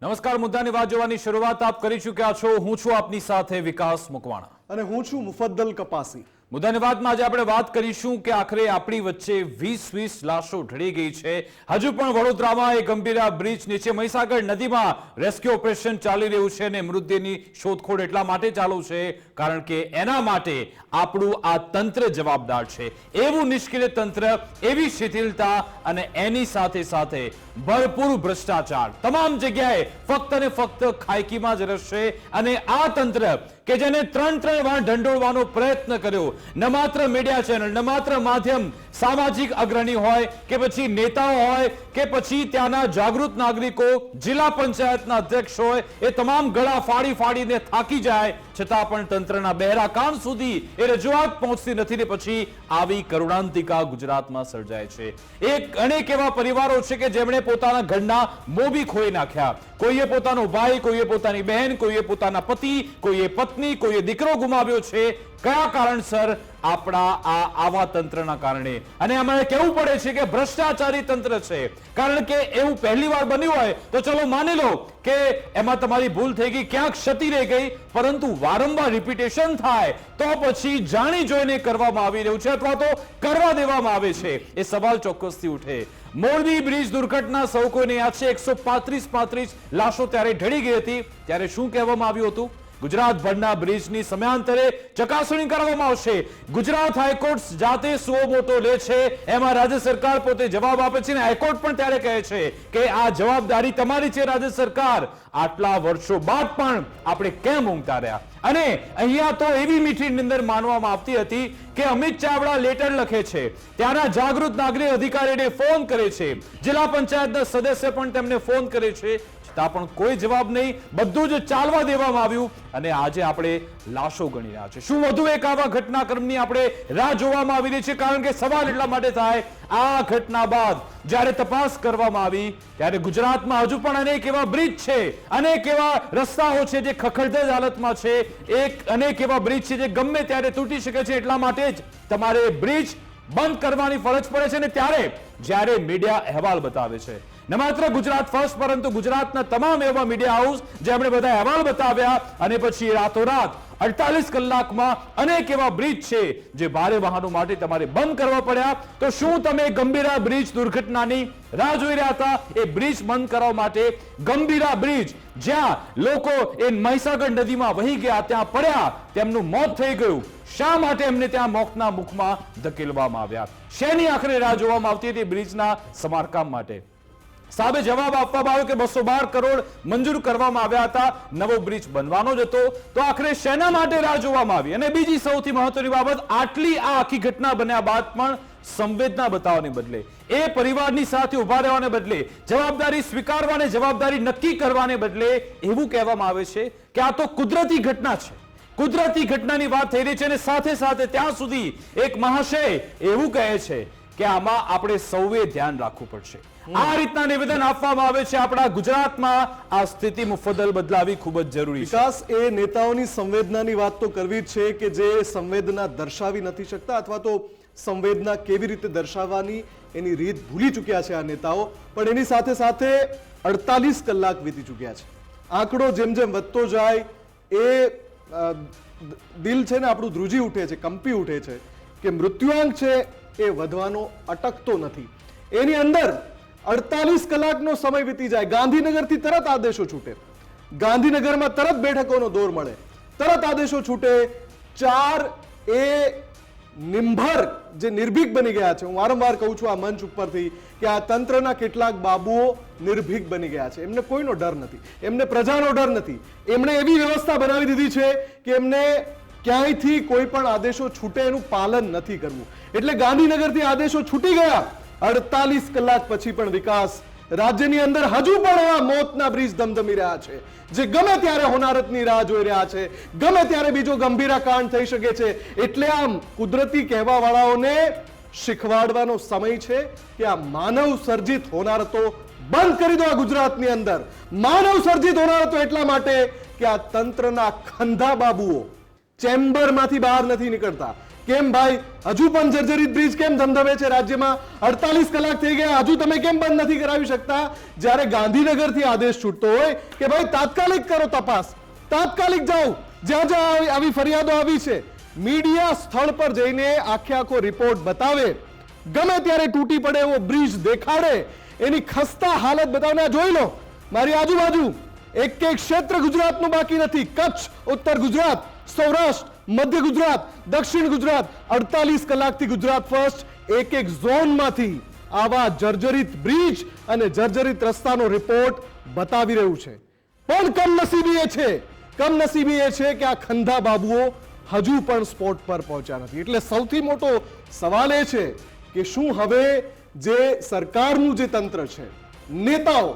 નમસ્કાર, મુદ્દાની વાત જોવાની શરૂઆત આપ કરી ચૂક્યા છો. હું છું આપની સાથે વિકાસ મકવાણા અને હું છું મુફદ્દલ કપાસી. મુદ્દાની વાતમાં આજે આપણે વાત કરીશું કે આખરે આપણી વચ્ચે 20 લાશો ઢળી ગઈ છે. હજુ પણ વડોદરામાં એ ગંભીરા બ્રિજ નીચે મહીસાગર નદીમાં રેસ્ક્યુ ઓપરેશન ચાલી રહ્યું છે અને મૃતદેહની શોધખોળ એટલા માટે ચાલુ છે કારણ કે એના માટે આપણું આ તંત્ર જવાબદાર છે. એવું નિષ્ક્રિય તંત્ર, એવી શિથિલતા અને એની સાથે સાથે ભરપૂર ભ્રષ્ટાચાર તમામ જગ્યાએ ફક્ત ને ફક્ત ખાયકીમાં જ રહેશે. અને આ તંત્ર કે જેને ત્રણ વાર ઢંઢોળવાનો પ્રયત્ન કર્યો, ન માત્ર મીડિયા ચેનલ, ન માત્ર માધ્યમ, સામાજિક અગ્રણી હોય કે પછી નેતાઓ હોય કે પછી ત્યાંના જાગૃત નાગરિકો, જિલ્લા પંચાયતના અધ્યક્ષ હોય, એ તમામ ગળા ફાડીને થાકી જાય છતાં પણ તંત્રના બહેરા કાન સુધી એ રજૂઆત પહોંચતી નથી ને પછી આવી કરુણાંતિકા ગુજરાતમાં સર્જાય છે. અનેક એવા પરિવારો છે કે જેમણે પોતાના ઘરના મોભી ખોઈ નાખ્યા. કોઈએ પોતાનો ભાઈ, કોઈએ પોતાની બહેન, કોઈએ પોતાના પતિ, કોઈએ પત્ની, કોઈએ દીકરો ગુમાવ્યો છે. કયા કારણસર? આપણા આવા તંત્રના કારણે. અને અમારે કહેવું પડે છે કે ભ્રષ્ટાચારી તંત્ર છે. કારણ કે એવું પહેલી વાર બન્યું હોય તો ચલો માની લો કે એમાં તમારી ભૂલ થઈ ગઈ, ક્યાંક ક્ષતિ રહી ગઈ, પરંતુ વારંવાર રિપીટેશન થાય તો પછી જાણી જોઈને કરવામાં આવી રહ્યું છે અથવા તો કરવા દેવામાં આવે છે, એ સવાલ ચોક્કસથી ઉઠે. મોરબી બ્રિજ દુર્ઘટના સૌ કોઈને યાદ છે. 135 લાશો ત્યારે ઢળી ગઈ હતી. ત્યારે શું કહેવામાં આવ્યું હતું? ગુજરાતભરના બ્રિજની સમયાંતરે ચકાસણી કરવામાં આવશે. ગુજરાત હાઈકોર્ટ જાતે સુઓ મોટો લે છે, એમાં રાજ્ય સરકાર પોતે જવાબ આપે છે. હાઈકોર્ટ પણ ત્યારે કહે છે કે આ જવાબદારી તમારી છે રાજ્ય સરકાર. આટલા વર્ષો બાદ પણ આપણે કેમ ઊંઘતા રહ્યા? અને અહીંયા તો એવી મીઠી નિંદર માનવામાં આવતી હતી કે અમિત ચાવડા લેટર લખે છે, ત્યાંના જાગૃત નાગરિક અધિકારીને ફોન કરે છે, જિલ્લા પંચાયતના સદસ્ય પણ તેમને ફોન કરે છે, છતાં પણ કોઈ જવાબ નહીં. બધું જ ચાલવા દેવામાં આવ્યું અને આજે આપણે લાશો ગણી રહ્યા છે. શું વધુ એક આવા ઘટનાક્રમની આપણે રાહ જોવામાં આવી રહી છે? કારણ કે સવાલ એટલા માટે થાય, આ ઘટના બાદ જ્યારે તપાસ કરવામાં આવી ત્યારે ગુજરાતમાં હજુ પણ અનેક એવા બ્રિજ છે, અનેક એવા રસ્તાઓ છે જે ખખડધજ હાલતમાં છે, અનેક એવા બ્રિજ છે જે ગમે ત્યારે તૂટી શકે છે. એટલા માટે જ તમારે બ્રિજ બંધ કરવાની ફરજ પડે છે. અને ત્યારે જ્યારે મીડિયા અહેવાલ બતાવે છે, ન માત્ર ગુજરાત ફર્સ્ટ પરંતુ ગુજરાતના તમામ એવા મીડિયા હાઉસ જેમણે બધા અહેવાલ બતાવ્યા અને પછી રાતોરાત 48 કલાકમાં અનેક એવા બ્રિજ છે જે ભારે વાહનો માટે તમારે બંધ કરવા પડ્યા. તો શું તમે ગંભીરા બ્રિજ દુર્ઘટનાની રાહ જોઈ રહ્યા હતા? એ બ્રિજ બંધ કરવા માટે ગંભીરા બ્રિજ જ્યાં લોકો એ મહીસાગર નદીમાં વહી ગયા, ત્યાં પડ્યા, તેમનું મોત થઈ ગયું. શા માટે એમને ત્યાં મોતના મુખમાં ધકેલવામાં આવ્યા? શેની આખરે રાહ જોવામાં આવતી હતી? બ્રિજના સમારકામ માટે. સામે જવાબ આપવામાં આવ્યો કે 212 કરોડ મંજૂર કરવામાં આવ્યા હતા, નવો બ્રિજ બનવાનો જ હતો. તો આખરે શેના માટે રાહ જોવામાં આવી? અને બીજી સૌથી મહત્વની બાબત, આટલી આ આખી ઘટના બન્યા બાદ પણ સંવેદના બતાવવાને બદલે, એ પરિવારની સાથે ઉભા રહેવાને બદલે, જવાબદારી સ્વીકારવાને, જવાબદારી નક્કી કરવાને બદલે એવું કહેવામાં આવે છે કે આ તો કુદરતી ઘટના છે. કુદરતી ઘટનાની વાત થઈ રહી છે અને સાથે સાથે ત્યાં સુધી એક મહાશય એવું કહે છે કે આમાં આપણે સૌએ ધ્યાન રાખવું પડશે. આ રીતના નિવેદન આપવામાં આવે છે. આપણા ગુજરાતમાં આ સ્થિતિ મુફદ્દલ બદલાવી ખૂબ જ જરૂરી છે. વિકાસ, એ નેતાઓની સંવેદનાની વાત તો કરવી જ છે કે જે સંવેદના દર્શાવી નથી શકતા અથવા તો સંવેદના કેવી રીતે દર્શાવવાની એની રીત ભૂલી ચૂક્યા છે આ નેતાઓ. પણ એની સાથે સાથે 48 કલાક વીતી ચૂક્યા છે. આંકડો જેમ જેમ વધતો જાય એ દિલ છે ને આપણું ધ્રુજી ઉઠે છે, કંપી ઉઠે છે કે મૃત્યુઆંક છે એ વધવાનો અટકતો નથી. એની અંદર 48 કલાકનો સમય વીતી જાય, ગાંધીનગરથી તરત આદેશો છૂટે, ગાંધીનગરમાં તરત બેઠકોનો દોર મળે, તરત આદેશો છૂટે. 4 એ નિંભર જે નિર્ભીક બની ગયા છે. હું વારંવાર કહું છું આ મંચ ઉપરથી કે આ તંત્રના કેટલાક બાબુઓ નિર્ભીક બની ગયા છે. એમને કોઈનો ડર નથી, એમને પ્રજાનો ડર નથી. એમણે એવી વ્યવસ્થા બનાવી દીધી છે કે એમને ક્યાંયથી કોઈ પણ આદેશો છૂટે એનું પાલન નથી કરવું. એટલે ગાંધીનગરથી આદેશો છૂટી ગયા, 48 કલાક પછી પણ વિકાસ રાજ્યની અંદર હજુ પણ એવા મોતના બ્રિજ ધમધમી રહ્યા છે જે ગમે ત્યારે હોનારતની રાહ જોઈ રહ્યા છે, ગમે ત્યારે બીજો ગંભીરા કાંડ થઈ શકે છે. એટલે આમ કુદરતી કહેવા વાળાઓને શીખવાડવાનો સમય છે કે આ માનવ સર્જિત હોનારતો બંધ કરી દો. આ ગુજરાતની અંદર માનવ સર્જિત હોનારતો એટલા માટે કે આ તંત્રના ખંધા બાબુઓ ચેમ્બરમાંથી બહાર નથી નીકળતા, કેમ ભાઈ હજુ પણ જર્જરિત બ્રિજ કેમ ધમધમે છે રાજ્યમાં? 48 કલાક થઈ ગયા, હજુ તમે કેમ બંધ નથી કરાવી શકતા? જ્યારે ગાંધીનગરથી આદેશ છૂટતો હોય કે ભાઈ તાત્કાલિક કરો તપાસ, તાત્કાલિક જાઓ જ્યાં જ્યાં આવી ફરિયાદો આવી છે, મીડિયા સ્થળ પર જઈને આખો રિપોર્ટ બતાવે, ગમે ત્યારે તૂટી પડે એવો બ્રિજ દેખાડે, એની ખસ્તા હાલત બતાવને. જોઈ લો મારી આજુબાજુ એક ક્ષેત્ર ગુજરાતનું બાકી નથી. કચ્છ, ઉત્તર ગુજરાત, સૌરાષ્ટ્ર, મધ્ય ગુજરાત, દક્ષિણ ગુજરાત, 48 કલાકથી ગુજરાત ફર્સ્ટ એક ઝોનમાંથી આવા જર્જરિત બ્રિજ અને જર્જરિત રસ્તાનો રિપોર્ટ બતાવી રહ્યું છે. પણ કમનસીબી એ છે કે આ ખંધા બાબુઓ હજુ પણ સ્પોટ પર પહોંચ્યા નથી. એટલે સૌથી મોટો સવાલ એ છે કે શું હવે જે સરકારનું જે તંત્ર છે, નેતાઓ,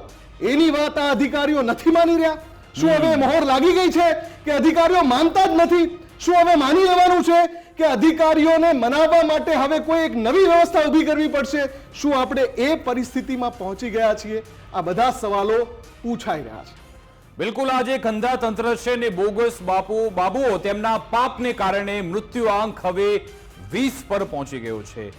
એની વાત આ અધિકારીઓ નથી માની રહ્યા? શું હવે મહોર લાગી ગઈ છે કે અધિકારીઓ માનતા જ નથી? શું હવે માની લેવાનું છે કે અધિકારીઓને મનાવવા માટે હવે કોઈ એક નવી વ્યવસ્થા ઊભી કરવી પડશે? શું આપણે એ પરિસ્થિતિમાં પહોંચી ગયા છીએ? આ બધા સવાલો પૂછાઈ રહ્યા છે. બિલકુલ, આજે ખંધા તંત્ર છે ને બોગસ બાબુઓ તેમના પાપને કારણે મૃત્યુઆંક હવે 20 પર પહોંચી ગયો છે.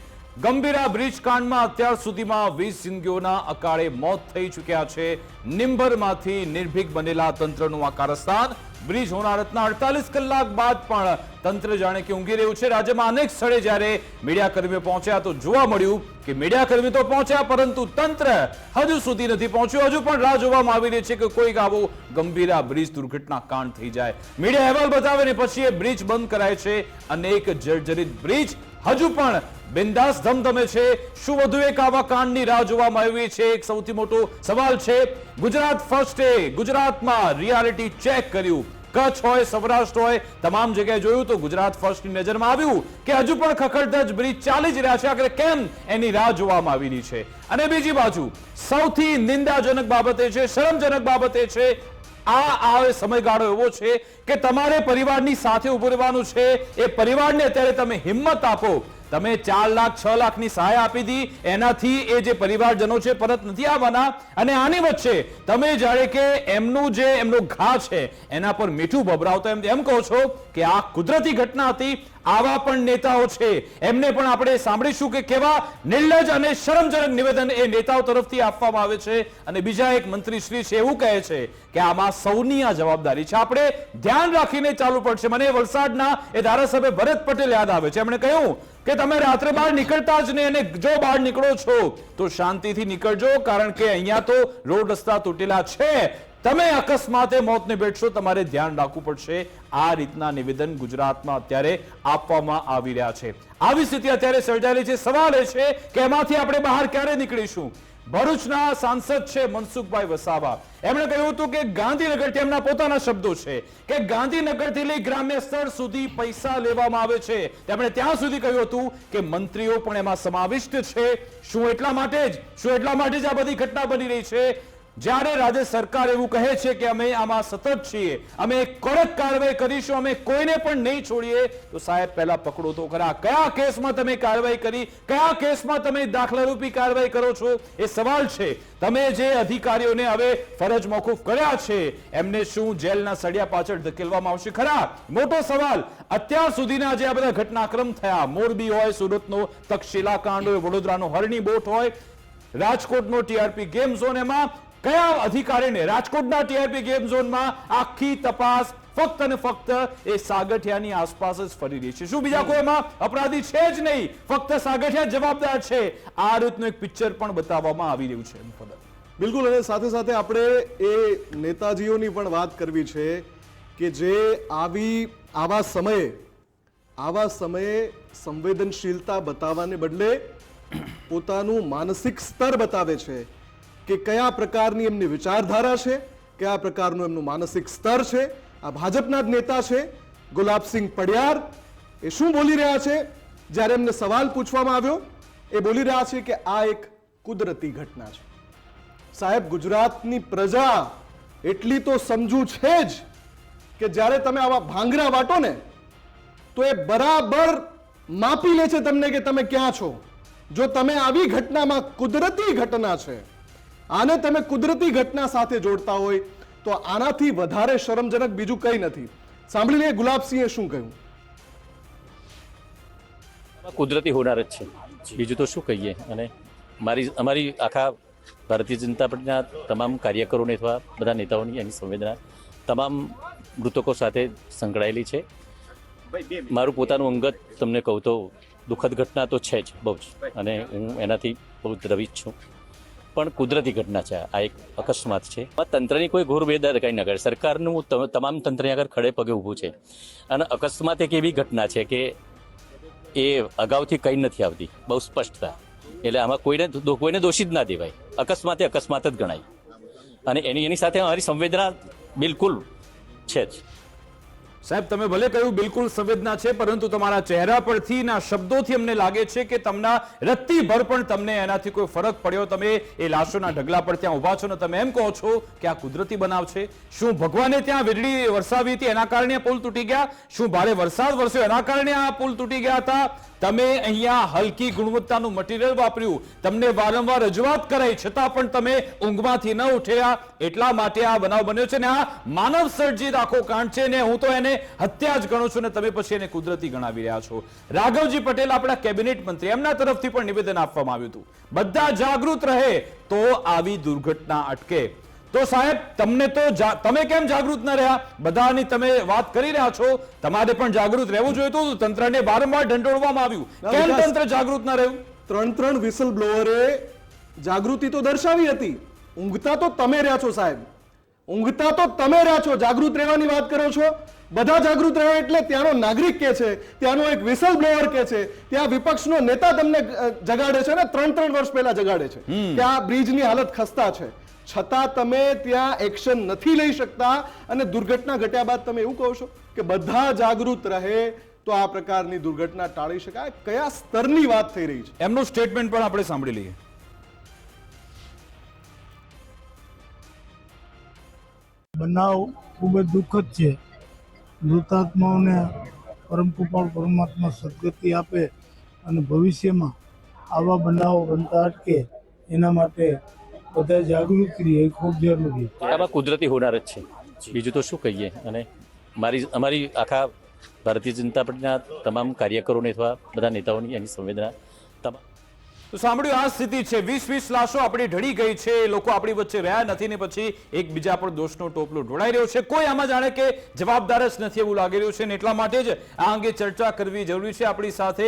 ગંભીરા બ્રિજ કાંડમાં અત્યાર સુધીમાં 20 જિંદગીઓના અકાળે મોત થઈ ચૂક્યા છે. નિંભરમાંથી નિર્ભીક બનેલા તંત્રનું આ કારસ્તાન બ્રિજ હોનારતના 48 કલાક બાદ પણ તંત્ર જાણે કે ઊંઘી રહ્યું છે. રાજ્યમાં અનેક સ્થળે જ્યારે મીડિયાકર્મીઓ પહોંચ્યા તો જોવા મળ્યું કે મીડિયાકર્મી તો પહોંચ્યા પરંતુ તંત્ર હજુ સુધી નથી પહોંચ્યું. હજુ પણ રાહ જોવામાં આવી રહી છે કે કોઈક આવો ગંભીરા બ્રિજ દુર્ઘટના કાંડ થઈ જાય, મીડિયા અહેવાલ બતાવે ને પછી એ બ્રિજ બંધ કરાય છે. અનેક જર્જરિત બ્રિજ હજુ પણ બિંદાસ ધમધમે છે. શું વધુ એક આવા કાંડની રાહ જોવામાં આવી છે? એક સૌથી મોટો સવાલ છે. ગુજરાત ફર્સ્ટે ગુજરાતમાં રિયાલિટી ચેક કર્યું. કચ્છ હોય, સૌરાષ્ટ્ર હોય, તમામ જગ્યાએ જોયું તો ગુજરાત ફર્સ્ટની નજરમાં આવ્યું કે હજુ પણ ખખડધજ બ્રિજ ચાલી જ રહ્યા છે. આખરે કેમ એની રાહ જોવામાં આવી રહી છે. અને બીજી બાજુ સૌથી નિંદાજનક બાબત એ છે, શરમજનક બાબત એ છે, આ સમયગાળો એવો છે કે તમારે પરિવારની સાથે ઉભું રહેવાનું છે. એ પરિવારને અત્યારે તમે હિંમત આપો. તમે 4 લાખ 6 લાખની સહાય આપી દી, એનાથી એ જે પરિવારજનો છે પરત નથી આવવાના. અને આની વચ્ચે તમે જાણે કે એમનો ઘા છે એના પર મીઠું ભભરાવતો એમ કહો છો કે આ કુદરતી ઘટના હતી. આવા પણ નેતાઓ છે, એમને પણ આપણે સાંભળીશું કે કેવા નિર્લજ્જ અને શરમજનક નિવેદન એ નેતાઓ તરફથી આપવામાં આવે છે. અને બીજા એક મંત્રીશ્રી છે એવું કહે છે કે આમાં સૌની આ જવાબદારી છે, આપણે ધ્યાન રાખીને ચાલુ પડશે. મને વલસાડના એ ધારાસભ્ય ભરત પટેલ યાદ આવે છે. એમણે કહ્યું કે તમે રાત્રે બહાર નીકળતા જ નહીં, અને જો બહાર નીકળો છો તો શાંતિથી નીકળજો, કારણ કે અહીંયા તો રોડ રસ્તા તૂટેલા છે. તમે અકસ્માતે મોતને ભેટશો, તમારે ધ્યાન રાખવું પડશે. આ રીતના નિવેદન ગુજરાતમાં અત્યારે આપવામાં આવી રહ્યા છે. આવી સ્થિતિ અત્યારે સર્જાયેલી છે. સવાલ એ છે કે એમાંથી આપણે બહાર ક્યારે નીકળીશું? ભરૂચના સાંસદ છે મનસુખભાઈ વસાવા, એમણે કહ્યું હતું કે ગાંધીનગર, તેમના પોતાના શબ્દો છે કે ગાંધીનગરથી લઈ ગ્રામ્ય સ્તર સુધી પૈસા લેવામાં આવે છે. તેમણે ત્યાં સુધી કહ્યું હતું કે મંત્રીઓ પણ એમાં સમાવિષ્ટ છે. શું એટલા માટે જ આ બધી ઘટના બની રહી છે? જ્યારે રાજ્ય સરકાર એવું કહે છે કે અમે આમાં સતત છીએ, અમે કડક કાર્યવાહી કરીશું, અમે કોઈને પણ નહીં છોડીએ, તો સાહેબ પહેલા પકડો તો ખરા. કયા કેસમાં તમે કાર્યવાહી કરી? કયા કેસમાં તમે દાખલારૂપી કાર્યવાહી કરો છો? એ સવાલ છે. તમે જે અધિકારીઓને હવે ફરજ મોકૂફ કર્યા છે એમને શું જેલના સળિયા પાછળ ધકેલવામાં આવશે ખરા? મોટો સવાલ. અત્યાર સુધીના જે આ બધા ઘટનાક્રમ થયા, મોરબી હોય, સુરતનો તક્ષશિલા કાંડ હોય, વડોદરાનો હરણી બોટ હોય, રાજકોટનો ટીઆરપી ગેમ ઝોન, એમાં કયા અધિકારીને રાજકોટના ટીઆરપી ગેમ ઝોનમાં આખી તપાસ ફક્ત અને ફક્ત એ સાગઠિયાની આસપાસ જ ફરી રહી છે? શું બીજા કોઈ એમાં અપરાધી છે જ નહીં, ફક્ત સાગઠિયા જવાબદાર છે? આ રીતનું એક પિક્ચર પણ બતાવવામાં આવી રહ્યું છે. બિલકુલ. અને સાથે સાથે આપણે એ નેતાજીઓની પણ વાત કરવી છે કે જે આવા સમયે સંવેદનશીલતા બતાવવાને બદલે પોતાનું માનસિક સ્તર બતાવે છે કે કયા પ્રકારની એમની વિચારધારા છે, કયા પ્રકારનું એમનું માનસિક સ્તર છે. આ ભાજપના જ નેતા છે ગુલાબસિંહ પડિયાર. એ શું બોલી રહ્યા છે? જ્યારે એમને સવાલ પૂછવામાં આવ્યો, એ બોલી રહ્યા છે કે આ એક કુદરતી ઘટના છે. સાહેબ, ગુજરાતની પ્રજા એટલી તો સમજુ છે જ કે જ્યારે તમે આવા ભાંગરા વાટો ને તો એ બરાબર માપી લે છે તમને કે તમે ક્યાં છો. જો તમે આવી ઘટનામાં, કુદરતી ઘટના છે, આને તમે કુદરતી ઘટના સાથે જોડતા હોય તો આનાથી વધારે શરમજનક બીજું કંઈ નથી. સાંભળી લે ગુલાબસિંહે શું કહ્યું. કુદરતી હોનાર જ છે, બીજું તો શું કહીએ. અને અમારી આખા ભારતીય જનતા પાર્ટીના તમામ કાર્યકરોને અથવા બધા નેતાઓની એની સંવેદના તમામ મૃતકો સાથે સંકળાયેલી છે. મારું પોતાનું અંગત તમને કહું તો દુઃખદ ઘટના તો છે જ બહુ જ, અને હું એનાથી બહુ દ્રવિત છું. પણ કુદરતી ઘટના છે, આ એક અકસ્માત છે. તંત્રની કોઈ ઘોર બેદરકારી ન કરે, સરકારનું તમામ તંત્રની આગળ ખડે પગે ઊભું છે. અને અકસ્માત એક એવી ઘટના છે કે એ અગાઉથી કંઈ નથી આવતી, બહુ સ્પષ્ટતા. એટલે આમાં કોઈને દોષિત ના દેવાય, અકસ્માત જ ગણાય. અને એની સાથે અમારી સંવેદના બિલકુલ છે જ. સાહેબ, તમે ભલે કહ્યું બિલકુલ સંવેદના છે, પરંતુ તમારા ચહેરા પરથી ના શબ્દોથી અમને લાગે છે કે તમને રત્તીભર પણ તમને એનાથી કોઈ ફરક પડ્યો. તમે એ લાશોના ઢગલા પર ત્યાં ઊભા છો ને તમે એમ કહો છો કે આ કુદરતી બનાવ છે. શું ભગવાને ત્યાં વીજળી વરસાવી હતી એના કારણે પુલ તૂટી ગયા? શું ભારે વરસાદ વરસ્યો એના કારણે આ પુલ તૂટી ગયા હતા? તમે અહીંયા હલકી ગુણવત્તાનું મટીરિયલ વાપર્યું, તમને વારંવાર રજૂઆત કરાઈ, છતાં પણ તમે ઊંઘમાંથી ન ઉઠ્યા, એટલા માટે આ બનાવ બન્યો છે. ને આ માનવ સર્જિત આખો કાંડ છે, ને હું તો એને હત્યા જ ગણું છું, ને તમે પછી એને કુદરતી ગણાવી રહ્યા છો. રાઘવજી પટેલ, આપણા કેબિનેટ મંત્રી, એમના તરફથી પણ નિવેદન આપવામાં આવ્યું હતું, બધા જાગૃત રહે તો આવી દુર્ઘટના અટકે. તો સાહેબ, તમે કેમ જાગૃત ન રહ્યા? બધાની તમે વાત કરી રહ્યા છો, તમારે પણ જાગૃત રહેવું જોઈએ. તો તંત્રને વારંવાર ઢંઢોળવામાં આવ્યું, કેમ તંત્ર જાગૃત ન રહ્યું? ત્રણ વિસલ બ્લોઅરે જાગૃતિ તો દર્શાવી હતી. ઊંઘતા તો તમે રહ્યા છો સાહેબ, ઊંઘતા તો તમે રહ્યા છો, જાગૃત રહેવાની વાત કરો છો. બધા જાગૃત રહે એટલે ત્યાંનો નાગરિક કે છે, ત્યાંનો એક વિસલ બ્લોઅર કે છે, ત્યાં વિપક્ષનો નેતા તમને જગાડે છે ને, 3 વર્ષ પહેલા જગાડે છે કે આ બ્રિજની હાલત ખસ્તા છે, છતાં તમે ત્યાં એક્શન નથી લઈ શકતા. અને દુર્ઘટના ઘટ્યા બાદ તમે એવું કહો છો કે બધા જાગૃત રહે તો આ પ્રકારની દુર્ઘટના ટાળી શકાય. કયા સ્તરની વાત થઈ રહી છે? એમનું સ્ટેટમેન્ટ પણ આપણે સાંભળી લઈએ. બનાવ ખૂબ જ દુઃખદ છે. મૃતાત્માઓને પરમ કૃપાળ પરમાત્મા સદગતિ આપે અને ભવિષ્યમાં આવા બનાવો બનતા અટકે એના માટે બધા જાગૃત રહીએ ખૂબ જરૂરી. આમાં કુદરતી હોનાર જ છે, બીજું તો શું કહીએ. અને અમારી આખા ભારતીય જનતા પાર્ટીના તમામ કાર્યકરોને અથવા બધા નેતાઓની એની સંવેદના તમામ. તો સાંભળ્યું, આ સ્થિતિ છે. 20 લાશો આપણી ઢળી ગઈ છે, લોકો આપણી વચ્ચે રહ્યા નથી, ને પછી એકબીજા પર દોષનો ટોપલો ઢોળાઈ રહ્યો છે. કોઈ આમાં જાણે કે જવાબદાર જ નથી એવું લાગી રહ્યું છે, ને એટલા માટે જ આ અંગે ચર્ચા કરવી જરૂરી છે. આપણી સાથે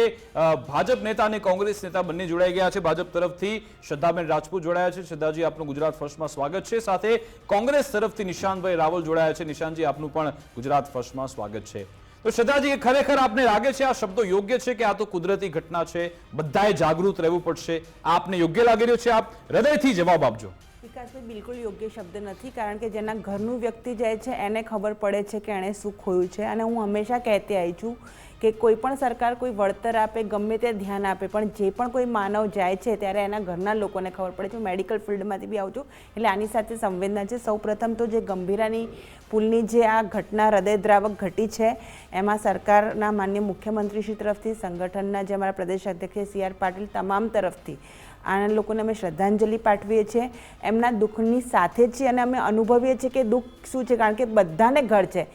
ભાજપ નેતા અને કોંગ્રેસ નેતા બંને જોડાઈ ગયા છે. ભાજપ તરફથી શ્રદ્ધાબેન રાજપૂત જોડાયા છે. શ્રદ્ધાજી, આપનું ગુજરાત ફર્સ્ટમાં સ્વાગત છે. સાથે કોંગ્રેસ તરફથી નિશાંતભાઈ રાવલ જોડાયા છે. નિશાંતજી, આપનું પણ ગુજરાત ફર્સ્ટમાં સ્વાગત છે. તો શ્રદ્ધાજી, ખરેખર આપને લાગે છે આ શબ્દો યોગ્ય છે કે આ તો કુદરતી ઘટના છે, બધાએ જાગૃત રહેવું પડશે? આપને યોગ્ય લાગી રહ્યું છે? આપ હૃદયથી જવાબ આપજો. વિકાસભાઈ, બિલકુલ યોગ્ય શબ્દ નથી, કારણ કે જેના ઘરનું વ્યક્તિ જાય છે એને ખબર પડે છે કે એણે શું ખોયું છે. અને હું હંમેશા કહેતી આવી છું કે કોઈ પણ સરકાર કોઈ વળતર આપે, ગમે તે ધ્યાન આપે, પણ જે પણ કોઈ માનવ જાય છે ત્યારે એના ઘરના લોકોને ખબર પડે છે. મેડિકલ ફિલ્ડમાંથી બી આવું છું, એટલે આની સાથે સંવેદના છે. સૌપ્રથમ તો જે ગંભીરાની પુલની જે આ ઘટના હૃદયદ્રાવક ઘટી છે, એમાં સરકારના માન્ય મુખ્યમંત્રીશ્રી તરફથી, સંગઠનના જે અમારા પ્રદેશ અધ્યક્ષ સી આર પાટીલ, તમામ તરફથી આ લોકોને અમે શ્રદ્ધાંજલિ પાઠવીએ છીએ. એમના દુઃખની સાથે જ છીએ અને અમે અનુભવીએ છીએ કે દુઃખ શું છે, કારણ કે બધાને ઘર છે,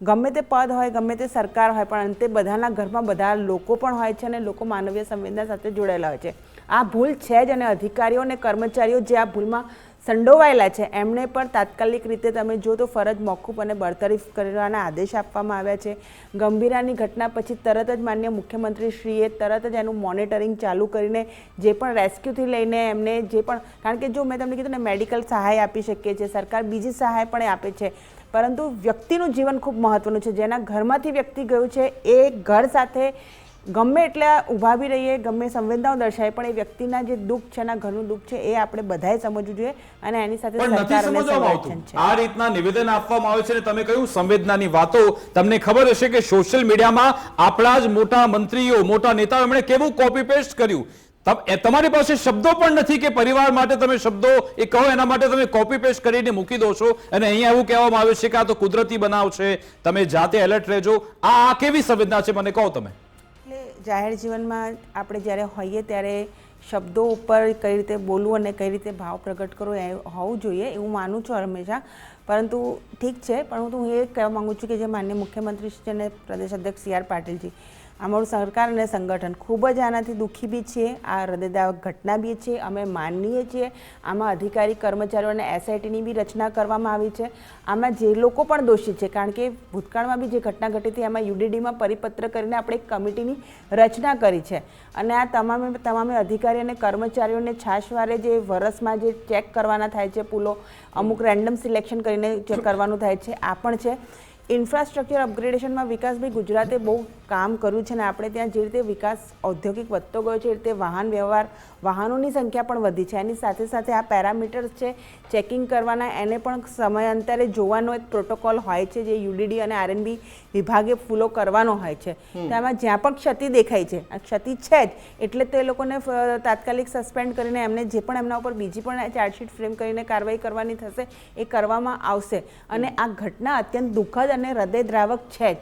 ગમે તે પદ હોય, ગમે તે સરકાર હોય, પણ અંતે બધાના ઘરમાં બધા લોકો પણ હોય છે અને લોકો માનવીય સંવેદના સાથે જોડાયેલા હોય છે. આ ભૂલ છે જ, અને અધિકારીઓ અને કર્મચારીઓ જે આ ભૂલમાં સંડોવાયેલા છે એમણે પણ તાત્કાલિક રીતે તમે જો તો ફરજ મોકૂફ અને બરતરફ કરવાના આદેશ આપવામાં આવ્યા છે. ગંભીરાની ઘટના પછી તરત જ માન્ય મુખ્યમંત્રીશ્રીએ તરત જ એનું મોનિટરિંગ ચાલુ કરીને જે પણ રેસ્ક્યુથી લઈને એમને જે પણ, કારણ કે જો મેં તમને કીધું ને, મેડિકલ સહાય આપી શકીએ છીએ, સરકાર બીજી સહાય પણ આપે છે, પરંતુ વ્યક્તિનું જીવન ખૂબ મહત્વનું છે. જેના ઘરમાંથી વ્યક્તિ ગયું છે એ ઘર સાથે ગમે એટલે ઊભા બી રહીએ, ગમે સંવેદનાઓ દર્શાવે, પણ એ વ્યક્તિના જે દુઃખ છે, એના ઘરનું દુઃખ છે, એ આપણે બધાએ સમજવું જોઈએ. અને એની સાથે આ રીતના નિવેદન આપવામાં આવે છે ને તમે કહ્યું સંવેદનાની વાતો. તમને ખબર હશે કે સોશિયલ મીડિયામાં આપણા જ મોટા મંત્રીઓ, મોટા નેતાઓ એમણે કેવું કોપી પેસ્ટ કર્યું. તમારી પાસે શબ્દો પણ નથી કે પરિવાર માટે તમે શબ્દો એ કહો, એના માટે તમે કોપી પેસ્ટ કરીને મૂકી દો છો. અને અહીંયા એવું કહેવામાં આવે છે કે આ તો કુદરતી બનાવ છે, તમે જાતે એલર્ટ રહેજો. આ કેવી સંવેદના છે, મને કહો તમે. જાહેર જીવનમાં આપણે જ્યારે હોઈએ ત્યારે શબ્દો ઉપર કઈ રીતે બોલવું અને કઈ રીતે ભાવ પ્રગટ કરવો એ હોવું જોઈએ, એવું માનું છું હંમેશા. પરંતુ ઠીક છે, પણ હું એ કહેવા માગું છું કે જે માન્ય મુખ્યમંત્રી શ્રી અને પ્રદેશ અધ્યક્ષ સી આર પાટીલજી, અમારું સરકાર અને સંગઠન ખૂબ જ આનાથી દુઃખી બી છીએ, આ હૃદયદાયક ઘટના બી છે, અમે માનીએ છીએ. આમાં અધિકારી કર્મચારીઓ અને એસઆઈટીની બી રચના કરવામાં આવી છે. આમાં જે લોકો પણ દોષી છે, કારણ કે ભૂતકાળમાં બી જે ઘટના ઘટી હતી એમાં યુડીડીમાં પરિપત્ર કરીને આપણે એક કમિટીની રચના કરી છે અને આ તમામે અધિકારી અને કર્મચારીઓને છાશવારે જે વરસમાં જે ચેક કરવાના થાય છે પુલો, અમુક રેન્ડમ સિલેક્શન કરીને ચેક કરવાનું થાય છે, આ પણ છે. ઇન્ફ્રાસ્ટ્રક્ચર અપગ્રેડેશનમાં વિકાસભાઈ ગુજરાતે બહુ કામ કર્યું છે ને આપણે ત્યાં જે રીતે વિકાસ ઔદ્યોગિક વધતો ગયો છે એ રીતે વાહન વ્યવહાર, વાહનોની સંખ્યા પણ વધી છે. એની સાથે સાથે આ પેરામીટર્સ છે ચેકિંગ કરવાના, એને પણ સમયાંતરે જોવાનો એક પ્રોટોકોલ હોય છે જે યુડીડી અને આરએનબી વિભાગે ફોલો કરવાનો હોય છે. તેમાં જ્યાં પણ ક્ષતિ દેખાય છે, આ ક્ષતિ છે જ એટલે તો એ લોકોને તાત્કાલિક સસ્પેન્ડ કરીને એમને જે પણ એમના ઉપર બીજી પણ ચાર્જશીટ ફ્રેમ કરીને કાર્યવાહી કરવાની થશે એ કરવામાં આવશે. અને આ ઘટના અત્યંત દુઃખદ અને હૃદયદ્રાવક છે જ,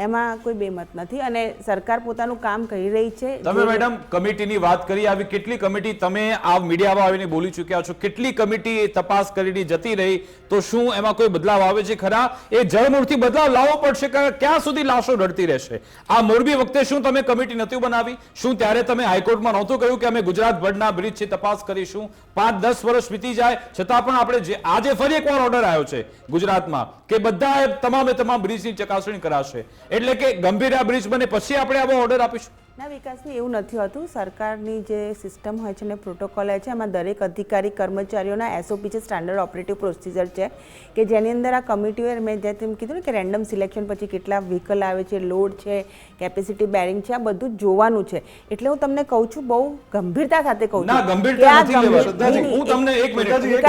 એમાં કોઈ બેમત નથી અને સરકાર પોતાનું કામ કરી રહી છે. તમે મેડમ કમિટીની વાત કરી, આવી કેટલી કમિટી તમે આ મીડિયામાં આવીને બોલી ચૂક્યા છો, કેટલી કમિટી તપાસ કરીને જતી રહી, તો શું એમાં કોઈ બદલાવ આવે છે ખરા? એ જળમૂળથી બદલાવ લાવવો પડશે, ક્યાં સુધી લાશો રડતી રહેશે? આ મોરબી વખતે શું તમે કમિટી નથી બનાવી? શું ત્યારે તમે હાઈકોર્ટમાં નહોતું કહ્યું કે અમે ગુજરાતભરના બ્રિજ છે તપાસ કરીશું? 5-10 વર્ષ વીતી જાય છતાં પણ આપણે આજે ફરી એકવાર ઓર્ડર આવ્યો છે ગુજરાતમાં કે બધા તમામે તમામ બ્રિજની ચકાસણી કરાશે, એટલે કે ગંભીર બ્રિજ બને પછી આપણે આવો ઓર્ડર આપીશું? ના વિકાસભાઈ, એવું નથી હોતું. સરકારની જે સિસ્ટમ હોય છે ને પ્રોટોકોલ હોય છે એમાં દરેક અધિકારી કર્મચારીઓના એસઓપી છે, સ્ટાન્ડર્ડ ઓપરેટિવ પ્રોસિજર છે કે જેની અંદર આ કમિટીઓ, મેં જેમ કીધું ને કે રેન્ડમ સિલેક્શન પછી કેટલા વ્હીકલ આવે છે, લોડ છે, કેપેસિટી બેરિંગ છે, આ બધું જોવાનું છે. એટલે હું તમને કહું છું, બહુ ગંભીરતા સાથે કહું છું. ના, ગંભીરતા નથી લેવાની. હું તમને એક મિનિટ,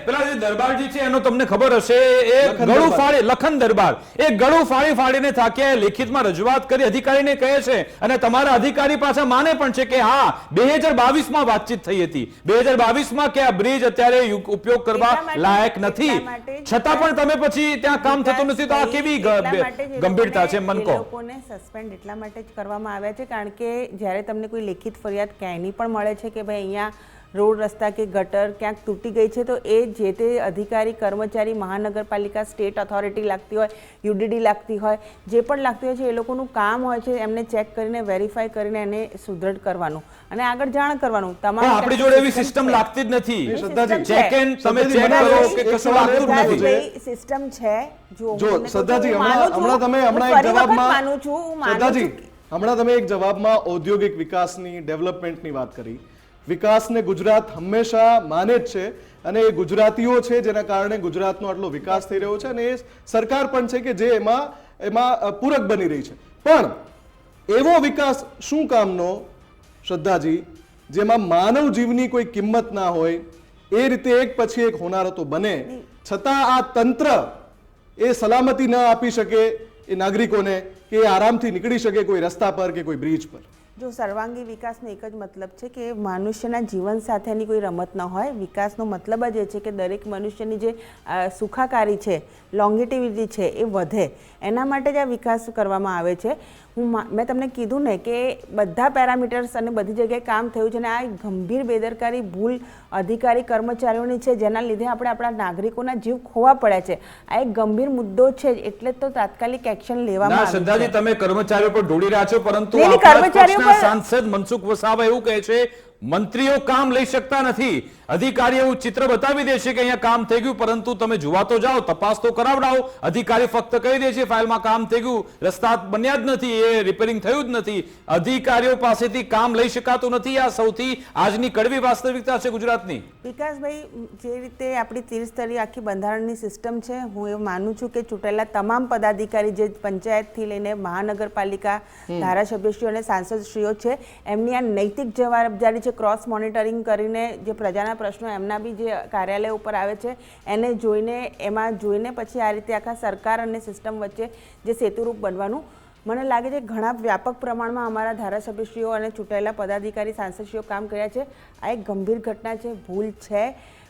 પેલા જે દરબારજી છે એનો તમને ખબર હશે, એ ગળું ફાડી, લખન દરબાર, એ ગળું ફાડીને થાક્યા, લેખિતમાં રજૂઆત કરી, અધિકારીને કહે છે અને તમારા અધિકારી પાછા માને પણ છે કે હા 2022માં વાતચીત થઈ હતી, 2022માં કે આ બ્રિજ અત્યારે ઉપયોગ કરવા લાયક નથી, છતાં પણ તમે પછી ત્યાં કામ થતું નથી, તો આ કેવી ગંભીરતા છે? મન કહો. લોકોને સસ્પેન્ડ એટલા માટે જ કરવામાં આવ્યા છે કારણ કે જ્યારે તમને કોઈ લેખિત ફરિયાદ ક્યાંયની પણ મળે છે કે ભાઈ અહીંયા રોડ, રસ્તા કે ગટર ક્યાંક તૂટી ગઈ છે, તો એ જે તે અધિકારી કર્મચારી, મહાનગરપાલિકા, સ્ટેટ ઓથોરિટી લાગતી હોય, યુડીડી લાગતી હોય, જે પણ લાગતી હોય છે, એ લોકોનું કામ હોય છે એમને ચેક કરીને વેરીફાઈ કરીને એને સુદૃઢ કરવાનું અને આગળ જાણ કરવાનું. આપણી જોડે એવી સિસ્ટમ લાગતી જ નથી. ચેક એન્ડ તમે ચેક કરો કે કશું લાગતું જ નથી. સિસ્ટમ છે. જો શ્રદ્ધાજી, હમણાં તમે એક જવાબમાં માનું છું, હું માનું છું. હમણાં તમે એક જવાબમાં ઔદ્યોગિક વિકાસની, ડેવલપમેન્ટની વાત કરી. વિકાસને ગુજરાત હંમેશા માને જ છે અને એ ગુજરાતીઓ છે જેના કારણે ગુજરાતનો આટલો વિકાસ થઈ રહ્યો છે અને એ સરકાર પણ છે કે જે એમાં પૂરક બની રહી છે. પણ એવો વિકાસ શું કામનો શ્રદ્ધાજી જેમાં માનવ જીવની કોઈ કિંમત ના હોય, એ રીતે એક પછી એક હોનારતો બને, છતાં આ તંત્ર એ સલામતી ન આપી શકે એ નાગરિકોને કે એ આરામથી નીકળી શકે કોઈ રસ્તા પર કે કોઈ બ્રિજ પર? જો સર્વાંગી વિકાસનો એક જ મતલબ છે કે મનુષ્યના જીવન સાથેની કોઈ રમત ન હોય. વિકાસનો મતલબ જ એ છે કે દરેક મનુષ્યની જે સુખાકારી છે, લોંગેટિવિટી છે એ વધે, એના માટે જ આ વિકાસ કરવામાં આવે છે. મેં તમને કીધું ને કે બધા પેરામીટર્સ અને બધી જગ્યાએ કામ થયું છે અને આ ગંભીર બેદરકારી, ભૂલ અધિકારી કર્મચારીઓની છે જેના લીધે આપણે આપણા નાગરિકોના જીવ ખોવા પડ્યા છે. આ એક ગંભીર મુદ્દો છે, એટલે તો તાત્કાલિક એક્શન લેવામાં આવે છે. શ્રદ્ધાજી, તમે કર્મચારીઓ પર ઢોળી રહ્યા છો, પરંતુ સાંસદ મનસુખ વસાવા એવું કહે છે મંત્રીઓ કામ લઈ શકતા નથી. અધિકારી એવું ચિત્ર બતાવી દે છે કે અહીંયા કામ થઈ ગયું, પરંતુ તમે જોવા તો જાઓ, તપાસ તો કરાવડાવો. અધિકારી ફક્ત કહી દે છે ફાઇલમાં કામ થઈ ગયું, રસ્તા બન્યા જ નથી, એ રિપેરિંગ થયું જ નથી. અધિકારીઓ પાસેથી કામ લઈ શકાતું નથી. આ સૌથી આજની કડવી વાસ્તવિકતા છે ગુજરાતની. વિકાસભાઈ, જે રીતે આપણી ત્રિસ્તરીય આખી બંધારણની સિસ્ટમ છે, હું એવું માનું છું કે ચૂંટાયેલા તમામ પદાધિકારી જે પંચાયતથી લઈને મહાનગરપાલિકા, ધારાસભ્યશ્રીઓ અને સાંસદશ્રીઓ છે, એમની આ નૈતિક જવાબદારી છે ક્રોસ મોનિટરિંગ કરીને જે પ્રજાના પ્રશ્નો એમના બી જે કાર્યાલય ઉપર આવે છે એને જોઈને, એમાં જોઈને પછી આ રીતે આખા સરકાર અને સિસ્ટમ વચ્ચે જે સેતુરૂપ બનવાનું મને લાગે છે. ઘણા વ્યાપક પ્રમાણમાં અમારા ધારાસભ્યશ્રીઓ અને ચૂંટાયેલા પદાધિકારી, સાંસદશ્રીઓ કામ કર્યા છે. આ એક ગંભીર ઘટના છે, ભૂલ છે,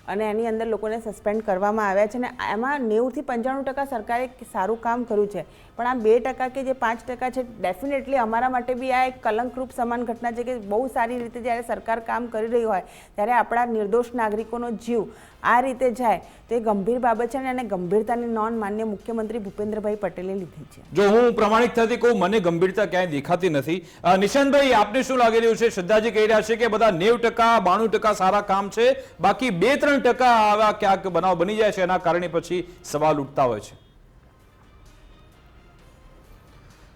અને એની અંદર લોકોને સસ્પેન્ડ કરવામાં આવ્યા છે. અને એમાં 90 થી 95% સરકારે સારું કામ કર્યું છે, પણ આ 2% કે જે 5% છે, ડેફિનેટલી અમારા માટે બી આ એક કલંકરૂપ સમાન ઘટના છે કે બહુ સારી રીતે જ્યારે સરકાર કામ કરી રહી હોય ત્યારે આપણા નિર્દોષ નાગરિકોનો જીવ આ રીતે જાય તો એ ગંભીર બાબત છે. અને ગંભીરતાની નોંધ માન્ય મુખ્યમંત્રી ભૂપેન્દ્રભાઈ પટેલે લીધી છે. જો હું પ્રામાણિકતાથી કહું, મને ગંભીરતા ક્યાંય દેખાતી નથી. નિશાંતભાઈ, આપને શું લાગી રહ્યું છે? શ્રદ્ધાજી કહી રહ્યા છે કે બધા 90% 92% સારા કામ છે, બાકી 2-3% આવા ક્યાંક બનાવ બની જાય છે, એના કારણે પછી સવાલ ઉઠતા હોય છે.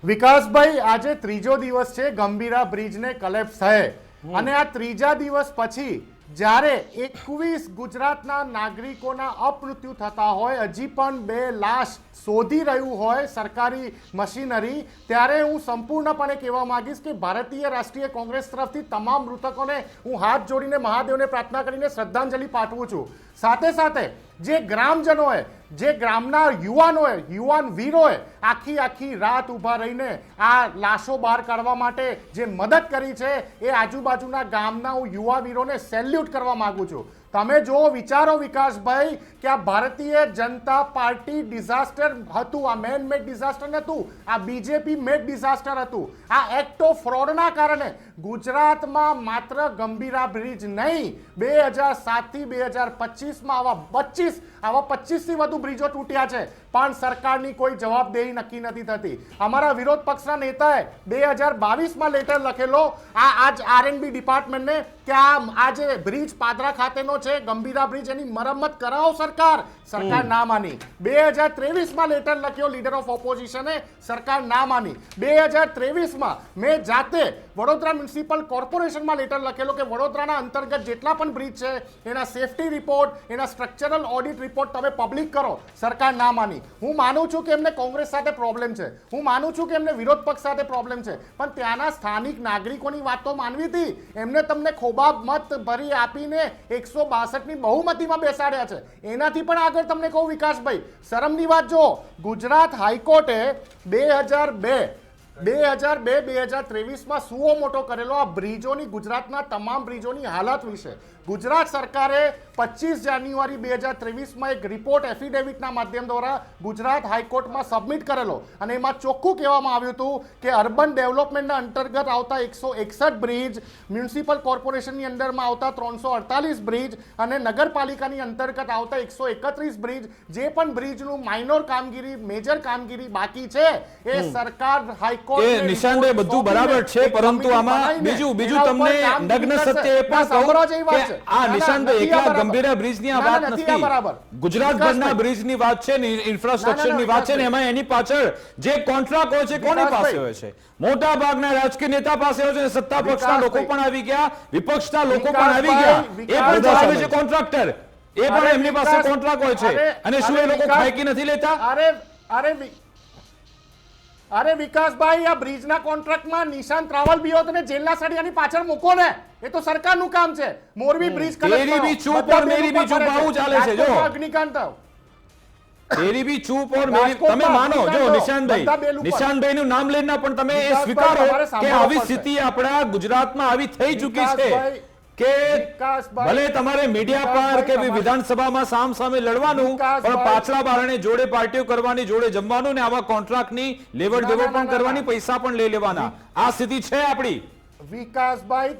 વિકાસભાઈ, આજે ત્રીજો દિવસ છે ગંભીરા બ્રિજને કલેપ્સ થયે, અને આ ત્રીજા દિવસ પછી જ્યારે 21 ગુજરાતના નાગરિકોના અપમૃત્યુ થતા હોય, હજી પણ 2 લાશ શોધી રહ્યું હોય સરકારી મશીનરી, ત્યારે હું સંપૂર્ણપણે કહેવા માંગીશ કે ભારતીય રાષ્ટ્રીય કોંગ્રેસ તરફથી તમામ મૃતકોને હું હાથ જોડીને મહાદેવને પ્રાર્થના કરીને શ્રદ્ધાંજલિ પાઠવું છું. સાથે સાથે જે ગ્રામજનોએ, જે ગ્રામના યુવાનોએ, યુવાન વીરોએ આખી રાત ઊભા રહીને આ લાશો બહાર કાઢવા માટે જે મદદ કરી છે, એ આજુબાજુના ગામના હું યુવા વીરોને સેલ્યુટ કરવા માંગુ છું. તમે જો વિચારો વિકાસભાઈ કે આ ભારતીય જનતા પાર્ટી ડિઝાસ્ટર હતું, આ મેન મેડ ડિઝાસ્ટર નહોતું, આ બીજેપી મેડ ડિઝાસ્ટર હતું. આ એક્ટ ઓફ ફ્રોડના કારણે ગુજરાતમાં માત્ર ગંભીરા બ્રિજ નહીં, 2007 થી 2025માં આવા 25 થી વધુ બ્રિજો તૂટ્યા છે, પણ સરકારની કોઈ જવાબદેહી નક્કી નથી થતી. અમારા વિરોધ પક્ષના નેતાએ 2022માં લેટર લખેલો આજ આરએનબી ડિપાર્ટમેન્ટને કે આ જે બ્રિજ પાદરા ખાતેનો છે ગંભીરા બ્રિજ, એની મરમ્મત કરાવો સરકાર. સરકાર ના માની. 2023માં લેટર લખ્યો લીડર ઓફ ઓપોઝિશને, સરકાર ના માની. 2023માં મેં જાતે વડોદરા મ્યુનિસિપલ કોર્પોરેશનમાં લેટર લખેલો કે વડોદરાના અંતર્ગત જેટલા પણ બ્રિજ છે એના સેફટી રિપોર્ટ, એના સ્ટ્રક્ચરલ ઓડિટ રિપોર્ટ તમે પબ્લિક કરો. સરકાર ના માની. હું માનું છું કે એમને કોંગ્રેસ સાથે પ્રોબ્લેમ છે, હું માનું છું કે એમને વિરોધ પક્ષ સાથે પ્રોબ્લેમ છે, પણ ત્યાંના સ્થાનિક નાગરિકોની વાત તો માનવી હતી. એમને તમને ખોબાબ મત ભરી આપીને 162ની બહુમતીમાં બેસાડ્યા છે. એનાથી પણ આગળ તમને કહું વિકાસભાઈ, શરમની વાત જો, ગુજરાત હાઈકોર્ટે 2022-2023માં સુઓ મોટો કરેલો આ બ્રિજોની, ગુજરાતના તમામ બ્રિજોની હાલત વિશે. ગુજરાત સરકારે 25 જાન્યુઆરી 2023માં એક રિપોર્ટ એફિડેવિટના માધ્યમ દ્વારા ગુજરાત હાઈકોર્ટમાં સબમિટ કરેલો, અને એમાં ચોખ્ખું કહેવામાં આવ્યું હતું કે અર્બન ડેવલપમેન્ટના અંતર્ગત આવતા 161 બ્રિજ, મ્યુનિસિપલ કોર્પોરેશનની અંદરમાં આવતા 348 બ્રિજ અને નગરપાલિકાની અંતર્ગત આવતા 131 બ્રિજ, જે પણ બ્રિજનું માઇનોર કામગીરી, મેજર કામગીરી બાકી છે, એ સરકાર હાઈકોર્ટ નિશાનભાઈ બધું બરાબર છે, પરંતુ આમાં બીજું તમને નગ્ન સત્ય એ પણ કહું કે આ નિશાનભાઈ એકલા ગંભીરા બ્રિજની આ વાત નથી, ગુજરાતભરના બ્રિજની વાત છે, ઇન્ફ્રાસ્ટ્રક્ચરની વાત છે, ને એમાં એની પાછળ જે કોન્ટ્રાક્ટ હોય છે કોની પાસે હોય છે? મોટા ભાગના રાજકીય નેતા પાસે હોય છે. સત્તા પક્ષના લોકો પણ આવી ગયા, વિપક્ષના લોકો પણ આવી ગયા, એ પણ ચલાવે છે કોન્ટ્રાક્ટર, એ પણ એમની પાસે કોન્ટ્રાક્ટ હોય છે. અને શું એ લોકો ખાયકી નથી લેતા? અરે વિકાસભાઈ, આ બ્રિજના કોન્ટ્રાક્ટમાં નિશાંત રાવલ બી હોત ને જેલના સળિયાની પાછળ મૂકો ને, એ તો સરકારનું કામ છે. મોરબી બ્રિજ તેરી બી ચૂપ ઓર મેરી બી ચૂપ આવું ચાલે છે. જો અગ્નિકાંડ તેરી બી ચૂપ ઓર મેરી, તમે માનો જો નિશાંતભાઈનું નામ લઈને પણ તમે એ સ્વીકારો કે આવી સ્થિતિ આપણા ગુજરાતમાં આવી થઈ ચૂકી છે કે ભલે તમારે મીડિયા પર કે વિધાનસભામાં સામ સામે લડવાનું, પણ પાછલા બારણે જોડે પાર્ટીઓ કરવાની, જોડે જમવાનું, ને આવા કોન્ટ્રાક્ટની લેવડ દેવડ પણ કરવાની, પૈસા પણ લઈ લેવાના. આ સ્થિતિ છે આપણી. વિકાસભાઈ,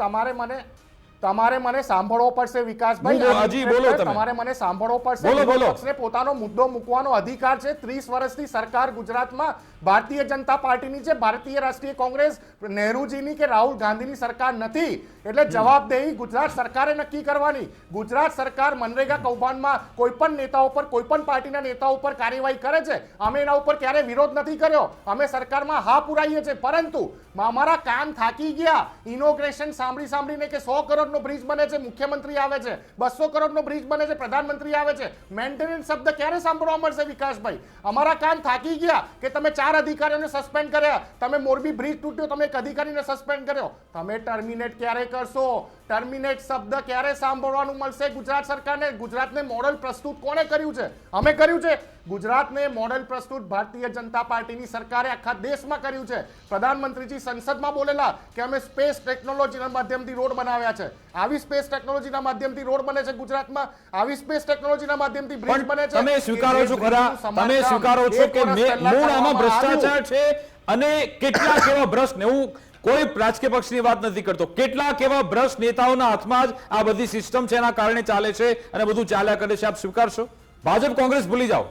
તમારે મને સાંભળવો પડશે વિકાસભાઈ. હજી બોલો તમે. તમારે મને સાંભળવો પડશે. પક્ષને પોતાનો મુદ્દો મૂકવાનો અધિકાર છે. 30 વર્ષથી સરકાર ગુજરાતમાં ભારતીય જનતા પાર્ટીની છે, ભારતીય રાષ્ટ્રીય કોંગ્રેસ નહેરુજીની કે રાહુલ ગાંધીની સરકાર નથી. એટલે જવાબદેહી ગુજરાત સરકારે નક્કી કરવાની. ગુજરાત સરકાર મનરેગા કૌભાંડમાં કોઈ પણ નેતા ઉપર, કોઈ પણ પાર્ટીના નેતા ઉપર કાર્યવાહી કરે છે. અમે એના ઉપર ક્યારે વિરોધ નથી કર્યો, અમે સરકારમાં હા પુરાઈએ છીએ, પરંતુ અમારા કાન થાકી ગયા. ઇનોગ્રેશન સાંભળીને કે 100 કરોડનો બ્રિજ બને છે, મુખ્યમંત્રી આવે છે, 200 કરોડનો બ્રિજ બને છે, પ્રધાનમંત્રી આવે છે, મેન્ટેનન્સ શબ્દ ક્યારે સાંભળવા મળશે વિકાસભાઈ? અમારા કાન થાકી ગયા કે તમે 4 અધિકારીઓને સસ્પેન્ડ કર્યા, તમે મોરબી બ્રિજ તૂટ્યો, તમે એક અધિકારીને સસ્પેન્ડ કર્યો, તમે ટર્મિનેટ ક્યારે કરશો? ટર્મિનેટ શબ્દ ક્યારે સાંભળવાનું મળશે ગુજરાત સરકારને? ગુજરાતને મોડલ પ્રસ્તુત કોણે કર્યું છે? અમે કર્યું છે. ગુજરાતને મોડેલ પ્રસ્તુત ભારતીય જનતા પાર્ટીની સરકારે આખા દેશમાં કર્યું છે. પ્રધાનમંત્રીજી સંસદમાં બોલેલા કે અમે સ્પેસ ટેકનોલોજીના માધ્યમથી રોડ બનાવ્યા છે. આવી સ્પેસ ટેકનોલોજીના માધ્યમથી રોડ બને છે ગુજરાતમાં, આવી સ્પેસ ટેકનોલોજીના માધ્યમથી બ્રિજ બને છે. તમે સ્વીકારો છો ખરા, તમે સ્વીકારો છો કે મૂળ આમાં ભ્રષ્ટાચાર છે અને કેટલાક એવા ભ્રષ્ટ ને હું કોઈ રાજકીય પક્ષની વાત નથી કરતો, કેટલાક એવા ભ્રષ્ટ નેતાઓના હાથમાં જ આ બધી સિસ્ટમ છે, એના કારણે ચાલે છે અને બધું ચાલ્યા કરે છે. આપ સ્વીકારશો? ભાજપ કોંગ્રેસ ભૂલી જાઓ.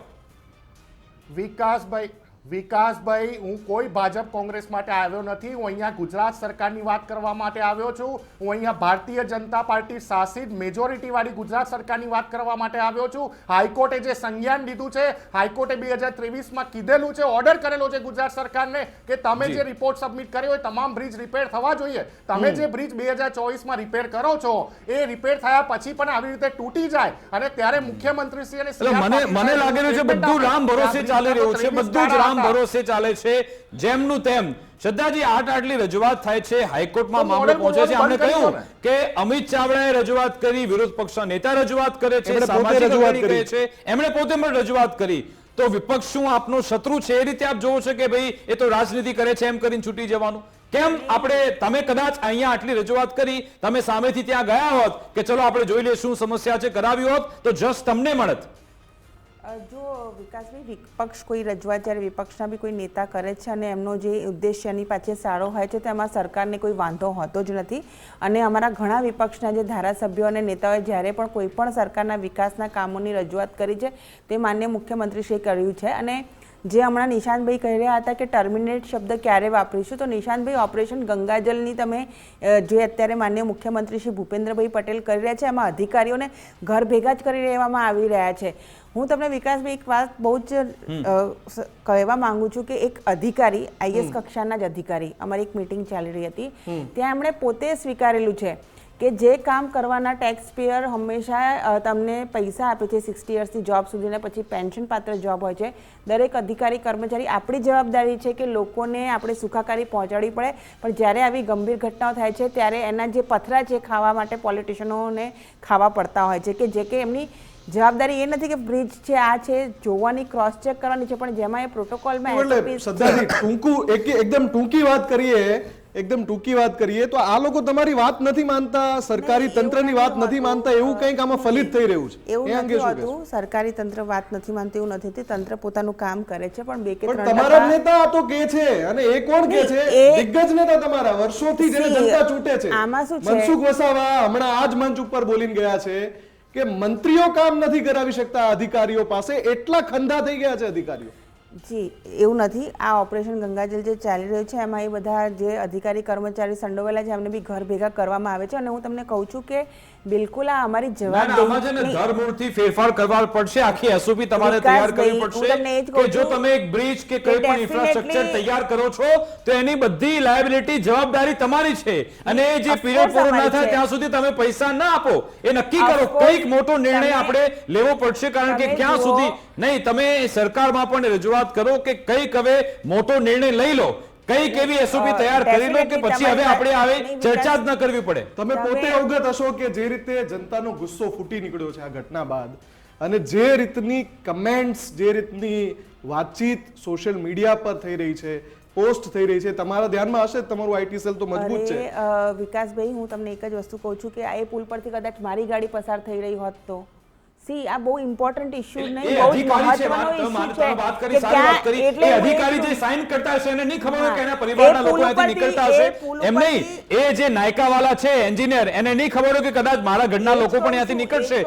વિકાસભાઈ, હું કોઈ ભાજપ કોંગ્રેસ માટે આવ્યો નથી. હું અહીંયા ગુજરાત સરકારની વાત કરવા માટે આવ્યો છું. હું અહીંયા ભારતીય જનતા પાર્ટી શાસિત મેજોરિટી વાળી ગુજરાત સરકારની વાત કરવા માટે આવ્યો છું. હાઈકોર્ટે જે સંજ્ઞાન લીધું છે, હાઈકોર્ટે 2023માં કીધેલું છે, ઓર્ડર કરેલો છે ગુજરાત સરકારને કે તમે જે રિપોર્ટ સબમિટ કર્યો હોય તમામ બ્રિજ રિપેર થવા જોઈએ. તમે જે બ્રિજ 2024માં રિપેર કરો છો એ રિપેર થયા પછી પણ આવી રીતે તૂટી જાય અને ત્યારે મુખ્યમંત્રીશ્રી અને મને લાગે રહ્યું છે બધું રામ ભરોસે ચાલી રહ્યું છે, બધું જ રામ ભરોસે ચાલે છે જેમનું તેમ. શ્રદ્ધાજી, આટલી રજૂઆત થાય છે, હાઈકોર્ટમાં મામલો પહોંચે છે. અમને કહ્યું કે અમિત ચાવડાએ રજૂઆત કરી, વિરોધ પક્ષના નેતા રજૂઆત કરે છે, સામાજિક અગ્રણી કરે છે, એમણે પોતે પણ રજૂઆત કરી. તો વિપક્ષ શું આપનો શત્રુ છે એ રીતે આપ જોવો છો કે ભાઈ એ તો રાજનીતિ કરે છે એમ કરીને છૂટી જવાનું? કેમ તમે કદાચ અહીંયા આટલી રજૂઆત કરી, તમે સામેથી ત્યાં ગયા હોત કે ચલો આપણે જોઈ લઈએ શું સમસ્યા છે, કરાવી હોત તો જસ તમને મળત. જો વિકાસભાઈ, વિપક્ષ કોઈ રજૂઆત જ્યારે વિપક્ષના બી કોઈ નેતા કરે છે અને એમનો જે ઉદ્દેશ્યની પાછળ સારો હોય છે તેમાં સરકારને કોઈ વાંધો હોતો જ નથી. અને અમારા ઘણા વિપક્ષના જે ધારાસભ્યો અને નેતાઓએ જ્યારે પણ કોઈ પણ સરકારના વિકાસના કામોની રજૂઆત કરી છે તે માન્ય મુખ્યમંત્રીશ્રીએ કર્યું છે. અને જે હમણાં નિશાંતભાઈ કહી રહ્યા હતા કે ટર્મિનેટ શબ્દ ક્યારે વાપરીશું, તો નિશાંતભાઈ, ઓપરેશન ગંગાજલની તમે જે અત્યારે માન્ય મુખ્યમંત્રી શ્રી ભૂપેન્દ્રભાઈ પટેલ કરી રહ્યા છે એમાં અધિકારીઓને ઘર ભેગા જ કરી લેવામાં આવી રહ્યા છે. હું તમને વિકાસભાઈ એક વાત બહુ જ કહેવા માંગુ છું કે એક અધિકારી, આઈએસ કક્ષાના જ અધિકારી, અમારી એક મિટિંગ ચાલી રહી હતી, ત્યાં એમણે પોતે સ્વીકારેલું છે કે જે કામ કરવાના ટેક્સ પેયર હંમેશા તમને પૈસા આપે છે 60 યર્સની જોબ સુધીને, પછી પેન્શન પાત્ર જોબ હોય છે. દરેક અધિકારી કર્મચારી, આપણી જવાબદારી છે કે લોકોને આપણે સુખાકારી પહોંચાડવી પડે, પણ જ્યારે આવી ગંભીર ઘટનાઓ થાય છે ત્યારે એના જે પથરા છે ખાવા માટે પોલિટિશિયનોને ખાવા પડતા હોય છે, કે જે કે એમની જવાબદારી એ નથી કે બ્રિજ છે, આ છે, જોવાની, ક્રોસ ચેક કરવાની છે, પણ જેમાં એ પ્રોટોકોલમાં એકદમ ટૂંકી વાત કરીએ તો આ લોકો તમારી વાત નથી માનતા, સરકારી તંત્રની વાત નથી માનતા, એવું કંઈક આમાં ફલિત થઈ રહ્યું છે. એવું નથી હોતું. સરકારી તંત્ર વાત નથી માનતું એવું નથી. તંત્ર પોતાનું કામ કરે છે, પણ બે કે ત્રણ તમારા નેતા તો કે છે, અને એ કોણ કે છે? દિગ્ગજ નેતા તમારા, વર્ષોથી જેને જનતા ચૂંટે છે. આમાં શું છે? મનસુખ વસાવા હમણાં આ જ મંચ ઉપર બોલીને ગયા છે કે મંત્રીઓ કામ નથી કરાવી શકતા અધિકારીઓ પાસે, એટલા ખંધા થઈ ગયા છે અધિકારીઓ. જી, એવું નથી. આ ઓપરેશન ગંગાજલ જે ચાલી રહ્યું છે એમાં એ બધા જે અધિકારી કર્મચારી સંડોવાયેલા છે એમને બી ઘર ભેગા કરવામાં આવે છે. અને હું તમને કહું છું કે બિલકુલ આ અમારી જવાબદારી ધરમૂળથી ફેરફાર કરવા પડશે. આખી એસઓપી તમારે તૈયાર કરવી પડશે કે જો તમે એક બ્રિજ કે કોઈ પણ ઇન્ફ્રાસ્ટ્રક્ચર તૈયાર કરો છો તો એની બધી લાયબિલિટી, જવાબદારી તમારી છે. અને જે પીરિયડ પૂરો ના થાય ત્યાં સુધી તમે પૈસા ના આપો એ નક્કી કરો. કંઈક મોટો નિર્ણય આપણે લેવો પડશે, કારણ કે ક્યાં સુધી નહીં. તમે સરકારમાં પણ રજૂઆત કરો કે કંઈક હવે મોટો નિર્ણય લઈ લો, કઈક એવી એસઓપી તૈયાર કરી લો કે પછી હવે આપણે આવે ચર્ચા જ ન કરવી પડે. તમે પોતે અવગત હશો કે જે રીતે જનતાનો ગુસ્સો ફૂટી નીકળ્યો છે આ ઘટના બાદ, અને જે રીતની કમેન્ટ્સ, જે રીતની વાતચીત સોશિયલ મીડિયા પર થઈ રહી છે, પોસ્ટ થઈ રહી છે, તમારા ધ્યાનમાં હશે, તમારું આઈટી સેલ તો મજબૂત છે. વિકાસભાઈ, હું તમને એક જ વસ્તુ કહું છું કે આ પુલ પરથી કદાચ મારી ગાડી પસાર થઈ રહી હોત તો આ બહુ ઇમ્પોર્ટન્ટ ઇશ્યુ નહીં, બહુ જ મહત્વનો ઇશ્યુ છે કે ત્યાં એટલે અધિકારી જે સાઇન કરતા હશે એને નહીં ખબર હોય કે એના પરિવારના લોકો અહીંથી નીકળતા હશે એમ નહીં. એ જે નાયકાવાલા છે એન્જિનિયર, એને નહીં ખબર હોય કે કદાચ મારા ઘરના લોકો પણ અહીંયાથી નીકળશે,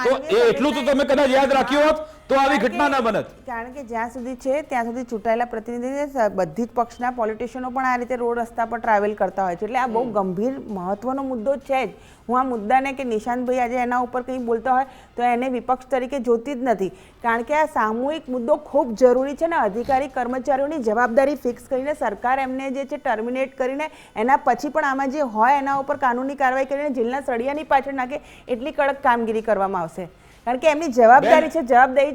તો એ એટલું તો તમે કદાચ યાદ રાખ્યું હોત તો આવી ઘટના ના બનત. કારણ કે જ્યાં સુધી છે ત્યાં સુધી ચૂંટાયેલા પ્રતિનિધિ, બધી જ પક્ષના પોલિટિશિયનો પણ આ રીતે રોડ રસ્તા પર ટ્રાવેલ કરતા હોય છે. એટલે આ બહુ ગંભીર મહત્વનો મુદ્દો છે જ. હું આ મુદ્દાને કે નિશાંતભાઈ આજે એના ઉપર કંઈ બોલતા હોય તો એને વિપક્ષ તરીકે જોતી જ નથી, કારણ કે આ સામૂહિક મુદ્દો ખૂબ જરૂરી છે ને. અધિકારી કર્મચારીઓની જવાબદારી ફિક્સ કરીને સરકાર એમને જે છે ટર્મિનેટ કરીને એના પછી પણ આમાં જે હોય એના ઉપર કાનૂની કાર્યવાહી કરીને જેલના સળિયાની પાછળ નાખે એટલી કડક કામગીરી કરવામાં આવશે, કારણ કે એમની જવાબદારી છે.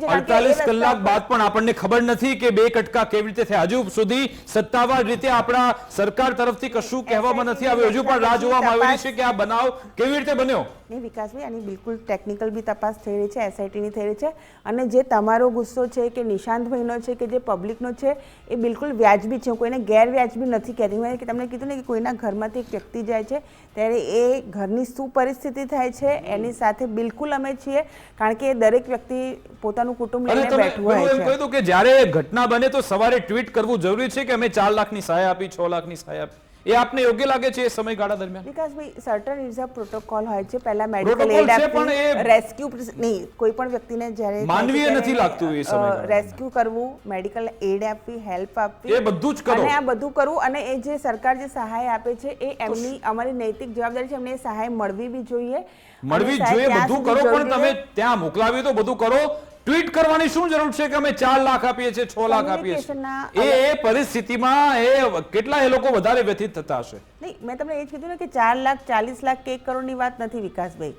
48 કલાક બાદ પણ આપણને ખબર નથી કે બે કટકા કેવી રીતે થયા. હજુ સુધી સત્તાવાર રીતે આપણા સરકાર તરફથી કશું કહેવામાં નથી આવ્યું. હજુ પણ રાહ જોવામાં આવેલી છે કે આ બનાવ કેવી રીતે બન્યો. નહીં વિકાસભાઈ, આની બિલકુલ ટેકનિકલ બી તપાસ થઈ રહી છે, એસઆઈટીની થઈ રહી છે. અને જે તમારો ગુસ્સો છે કે નિશાંતભાઈનો છે કે જે પબ્લિકનો છે એ બિલકુલ વ્યાજબી છે. હું કોઈને ગેરવ્યાજબી નથી કહેતી. મેં તમને કીધું ને કે કોઈના ઘરમાંથી એક વ્યક્તિ જાય છે ત્યારે એ ઘરની શું પરિસ્થિતિ થાય છે એની સાથે બિલકુલ અમે છીએ, કારણ કે દરેક વ્યક્તિ પોતાનું કુટુંબ અને લઈને તમે બેઠું હોય એમ છે. કહ્યું કે જ્યારે ઘટના બને તો સવારે ટ્વીટ કરવું જરૂરી છે કે અમે 4 લાખની સહાય આપી, 6 લાખની સહાય આપી, એ આપને યોગ્ય લાગે છે એ સમયગાળા દરમિયાન? વિકાસભાઈ, સર્ટન ઇઝ અ પ્રોટોકોલ હોય છે. પહેલા મેડિકલ Protocol એડ છે, પણ આપવી, એ રેસ્ક્યુ નહીં, કોઈ પણ વ્યક્તિને જ્યારે માનવીય નથી લાગતું એ સમયગાળામાં. રેસ્ક્યુ કરવું, મેડિકલ એડ આપવી, હેલ્પ આપવી, એ બધું જ કરો. અને આ બધું કરવું. અને એ જે સરકાર જે સહાય આપે છે એ એમની અમારી નૈતિક જવાબદારી છે. એમને એ સહાય મળવી બી જોઈએ. મળવી અને જ જોઈએ, ત્યાં બધું સુધી કરો, પણ જોઈએ. તમે ત્યાં મોકલાવી તો બધું કરો. ટ્વીટ કરવાની શું જરૂર છે કે અમે 4 લાખ આપીએ છીએ, 6 લાખ આપીએ છીએ? Communication-ના એ પરિસ્થિતિમાં એ કેટલા એ લોકો વધારે વ્યથિત થતા હશે. નહીં, મેં તમને એ જ કીધું ને કે 4 લાખ, 40 લાખ કે 1 કરોડની વાત નથી વિકાસભાઈ.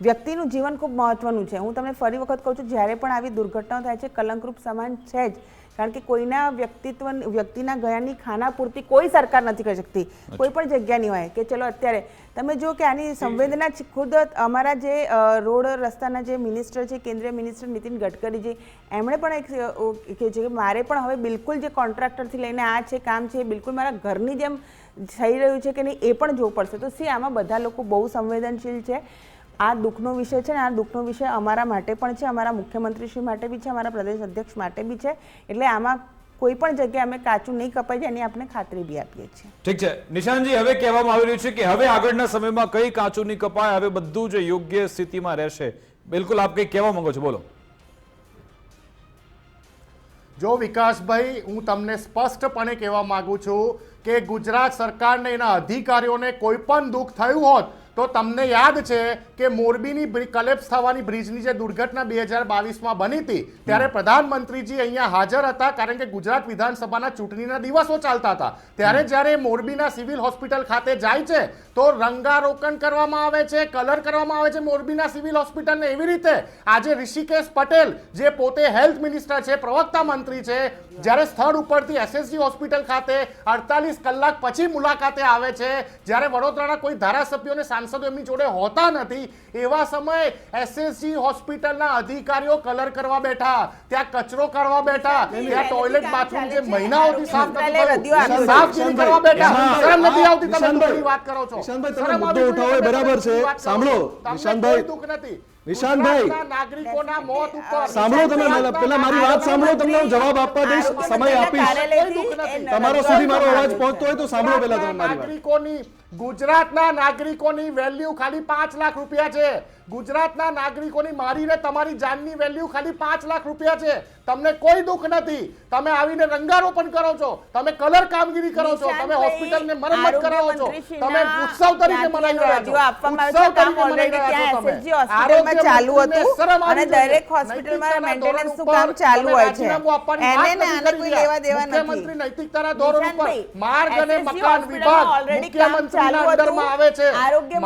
વ્યક્તિનું જીવન ખૂબ મહત્વનું છે. હું તમને ફરી વખત કહું છું, જ્યારે પણ આવી દુર્ઘટનાઓ થાય છે કલંકરૂપ સમાન છે જ, કારણ કે કોઈના વ્યક્તિના ગયાની ખાનાપૂર્તિ કોઈ સરકાર નથી કરી શકતી, કોઈ પણ જગ્યાની હોય. કે ચલો અત્યારે તમે જો કે આની સંવેદના ખુદ અમારા જે રોડ રસ્તાના જે મિનિસ્ટર છે, કેન્દ્રીય મિનિસ્ટર નીતિન ગડકરીજી, એમણે પણ એક કહ્યું છે કે મારે પણ હવે બિલકુલ જે કોન્ટ્રાક્ટરથી લઈને આ છે કામ છે એ બિલકુલ મારા ઘરની જેમ થઈ રહ્યું છે કે નહીં એ પણ જોવું પડશે. તો આમાં બધા લોકો બહુ સંવેદનશીલ છે. આ દુઃખનો વિષય છે ને આ દુઃખનો વિષય અમારા માટે પણ છે, અમારા મુખ્યમંત્રીશ્રી માટે બી છે, અમારા પ્રદેશ અધ્યક્ષ માટે બી છે. એટલે આમાં કોઈ પણ જગ્યાએ અમે કાચું નહીં કપાઈ જાય એની આપણે ખાતરી બી આપીએ છીએ. ઠીક છે નિશાંતજી, હવે કહેવામાં આવી રહ્યું છે કે હવે આગળના સમયમાં કઈ કાચું નહીં કપાય, હવે બધું જ યોગ્ય સ્થિતિમાં રહેશે. બિલકુલ આપ કંઈ કહેવા માંગો છો, બોલો. જો વિકાસભાઈ, હું તમને સ્પષ્ટપણે કહેવા માંગુ છું કે ગુજરાત સરકારને એના અધિકારીઓને કોઈ પણ દુઃખ થયું હોત તો તમને યાદ છે કે મોરબીની કલેપ્સ થવાની બ્રિજની જે દુર્ઘટના 2022માં બની હતી ત્યારે પ્રધાનમંત્રીજી અહીંયા હાજર હતા, કારણ કે ગુજરાત વિધાનસભાના ચૂંટણીના દિવસો ચાલતા હતા. ત્યારે જ્યારે મોરબીના સિવિલ હોસ્પિટલ ખાતે જાય છે તો રંગારોકણ કરવામાં આવે છે, કલર કરવામાં આવે છે મોરબીના સિવિલ હોસ્પિટલને. એવી રીતે આજે ઋષિકેશ પટેલ જે પોતે હેલ્થ મિનિસ્ટર છે, પ્રવક્તા મંત્રી છે, જ્યારે સ્થળ ઉપરથી એસએસજી હોસ્પિટલ ખાતે 48 કલાક પછી મુલાકાતે આવે છે, જ્યારે વડોદરાના કોઈ ધારાસભ્યોને સાંસદો એમની જોડે હોતા નથી, એવા સમયે એસએસજી હોસ્પિટલના અધિકારીઓ કલર કરવા બેઠા, ત્યાં કચરો કાઢવા બેઠા, ત્યાં ટોયલેટ બાથરૂમ જે મહિનાઓથી સાફ નથી કરવા બેઠા. શરમ નથી આવતી? તમે દુઃખની વાત કરો છો. નિશાંતભાઈ, તમે મુદ્દો ઉઠાવો એ બરાબર છે. સાંભળો નિશાંતભાઈ, દુઃખ નથી. નિશાંતભાઈ, નાગરિકોના મોત ઉપર સાંભળો, તમે પેલા મારી વાત સાંભળો, તમને હું જવાબ આપવા દઈશ, સમય આપીશ. તમારો સુધી મારો અવાજ પહોંચતો હોય તો સાંભળો પહેલા તમે મારી વાત. નાગરિકોની, ગુજરાતના નાગરિકોની વેલ્યુ ખાલી 5 લાખ રૂપિયા છે. ગુજરાતના નાગરિકોની, મારી ને તમારી જાનની વેલ્યુ ખાલી 5 લાખ રૂપિયા છે. તમને કોઈ દુઃખ નથી. તમે આવીને રંગારોપણ કરો છો, તમે કલર કામગીરી કરો છો, તમે હોસ્પિટલને મરમ્મત કરાવો છો, તમે ઉત્સવ તરીકે મનાવી રહ્યા છો. ઉત્સવ તરીકે મનાવી રહ્યા છો તમે. હોસ્પિટલમાં ચાલુ હતું અને દરેક હોસ્પિટલમાં મેન્ટેનન્સનું કામ ચાલુ હોય છે. એને ને આને કોઈ લેવા દેવા નથી. મુખ્યમંત્રી નૈતિકતાના ધોરણ ઉપર માર્ગ અને મકાન વિભાગ મુખ્યમંત્રીના અંડરમાં આવે છે.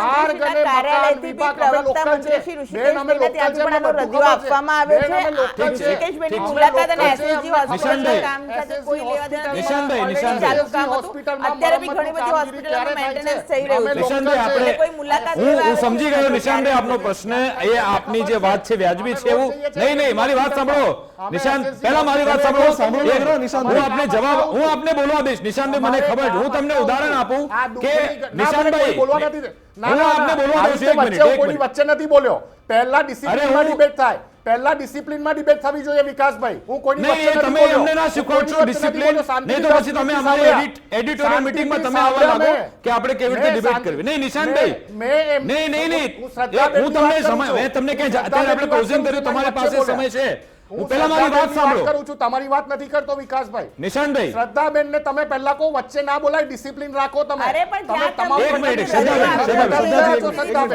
માર્ગ અને મકાન વિભાગ અમે લોકલ છે. બેન, અમે લોકલ છે. અમે બધું આપવામાં આવે છે. ઋષિકેશભાઈની મુલાકાત અને એસએસજી હોસ્પિટલના કામ સાથે કોઈ લેવા દેવા નથી. નિશાંતભાઈ, અત્યારે બી ઘણી બધી હોસ્પિટલમાં મેન્ટેનન્સ થઈ રહ્યું છે. નિશાંતભાઈ, આપણે કોઈ મુલાકાત હું સમજી ગયો નિશાંતભાઈ આપનો પ્રશ્ન. એ આપની જે વાત છે વ્યાજબી છે એવું નહીં, મારી વાત સાંભળો નિશાંત, પહેલા મારી વાત સાંભળો. હું આપને બોલવા દઈશ. નિશાંતભાઈ, મને ખબર છે, હું તમને ઉદાહરણ આપું કે નિશાંતભાઈ, બોલવા નથી. હું આપને બોલવા દઉં છું. એક મિનિટ. કોઈની વચ્ચે નથી બોલ્યો. પહેલા ડિસિપ્લિનમાં ડિબેટ થાય. પહેલા ડિસિપ્લિનમાં ડિબેટ થવી જોઈએ વિકાસભાઈ. હું કોઈની વચ્ચે નથી બોલ્યો. તમે અમને ના શીખવાડશો ડિસિપ્લિન. નહીં તો પછી તમે અમારી એડિટોરિયલ મીટિંગમાં તમે આવવા લાગો કે આપણે કેવી રીતે ડિબેટ કરવી. નહીં નિશાંતભાઈ, નહીં હું તમને સમય, મેં તમને ક્યાં અત્યારે આપણે ક્લોઝિંગ કર્યું, તમારી પાસે સમય છે. હું પહેલા મારી વાત સાંભળો. કરું છું, તમારી વાત નથી કરતો વિકાસભાઈ. નિશાંતભાઈ, શ્રદ્ધાબેન ને તમે પહેલા કો વચ્ચે ના બોલાય, ડિસિપ્લિન રાખો તમે. અરે પણ તમે જ્યાં તમામ એક મિનિટ,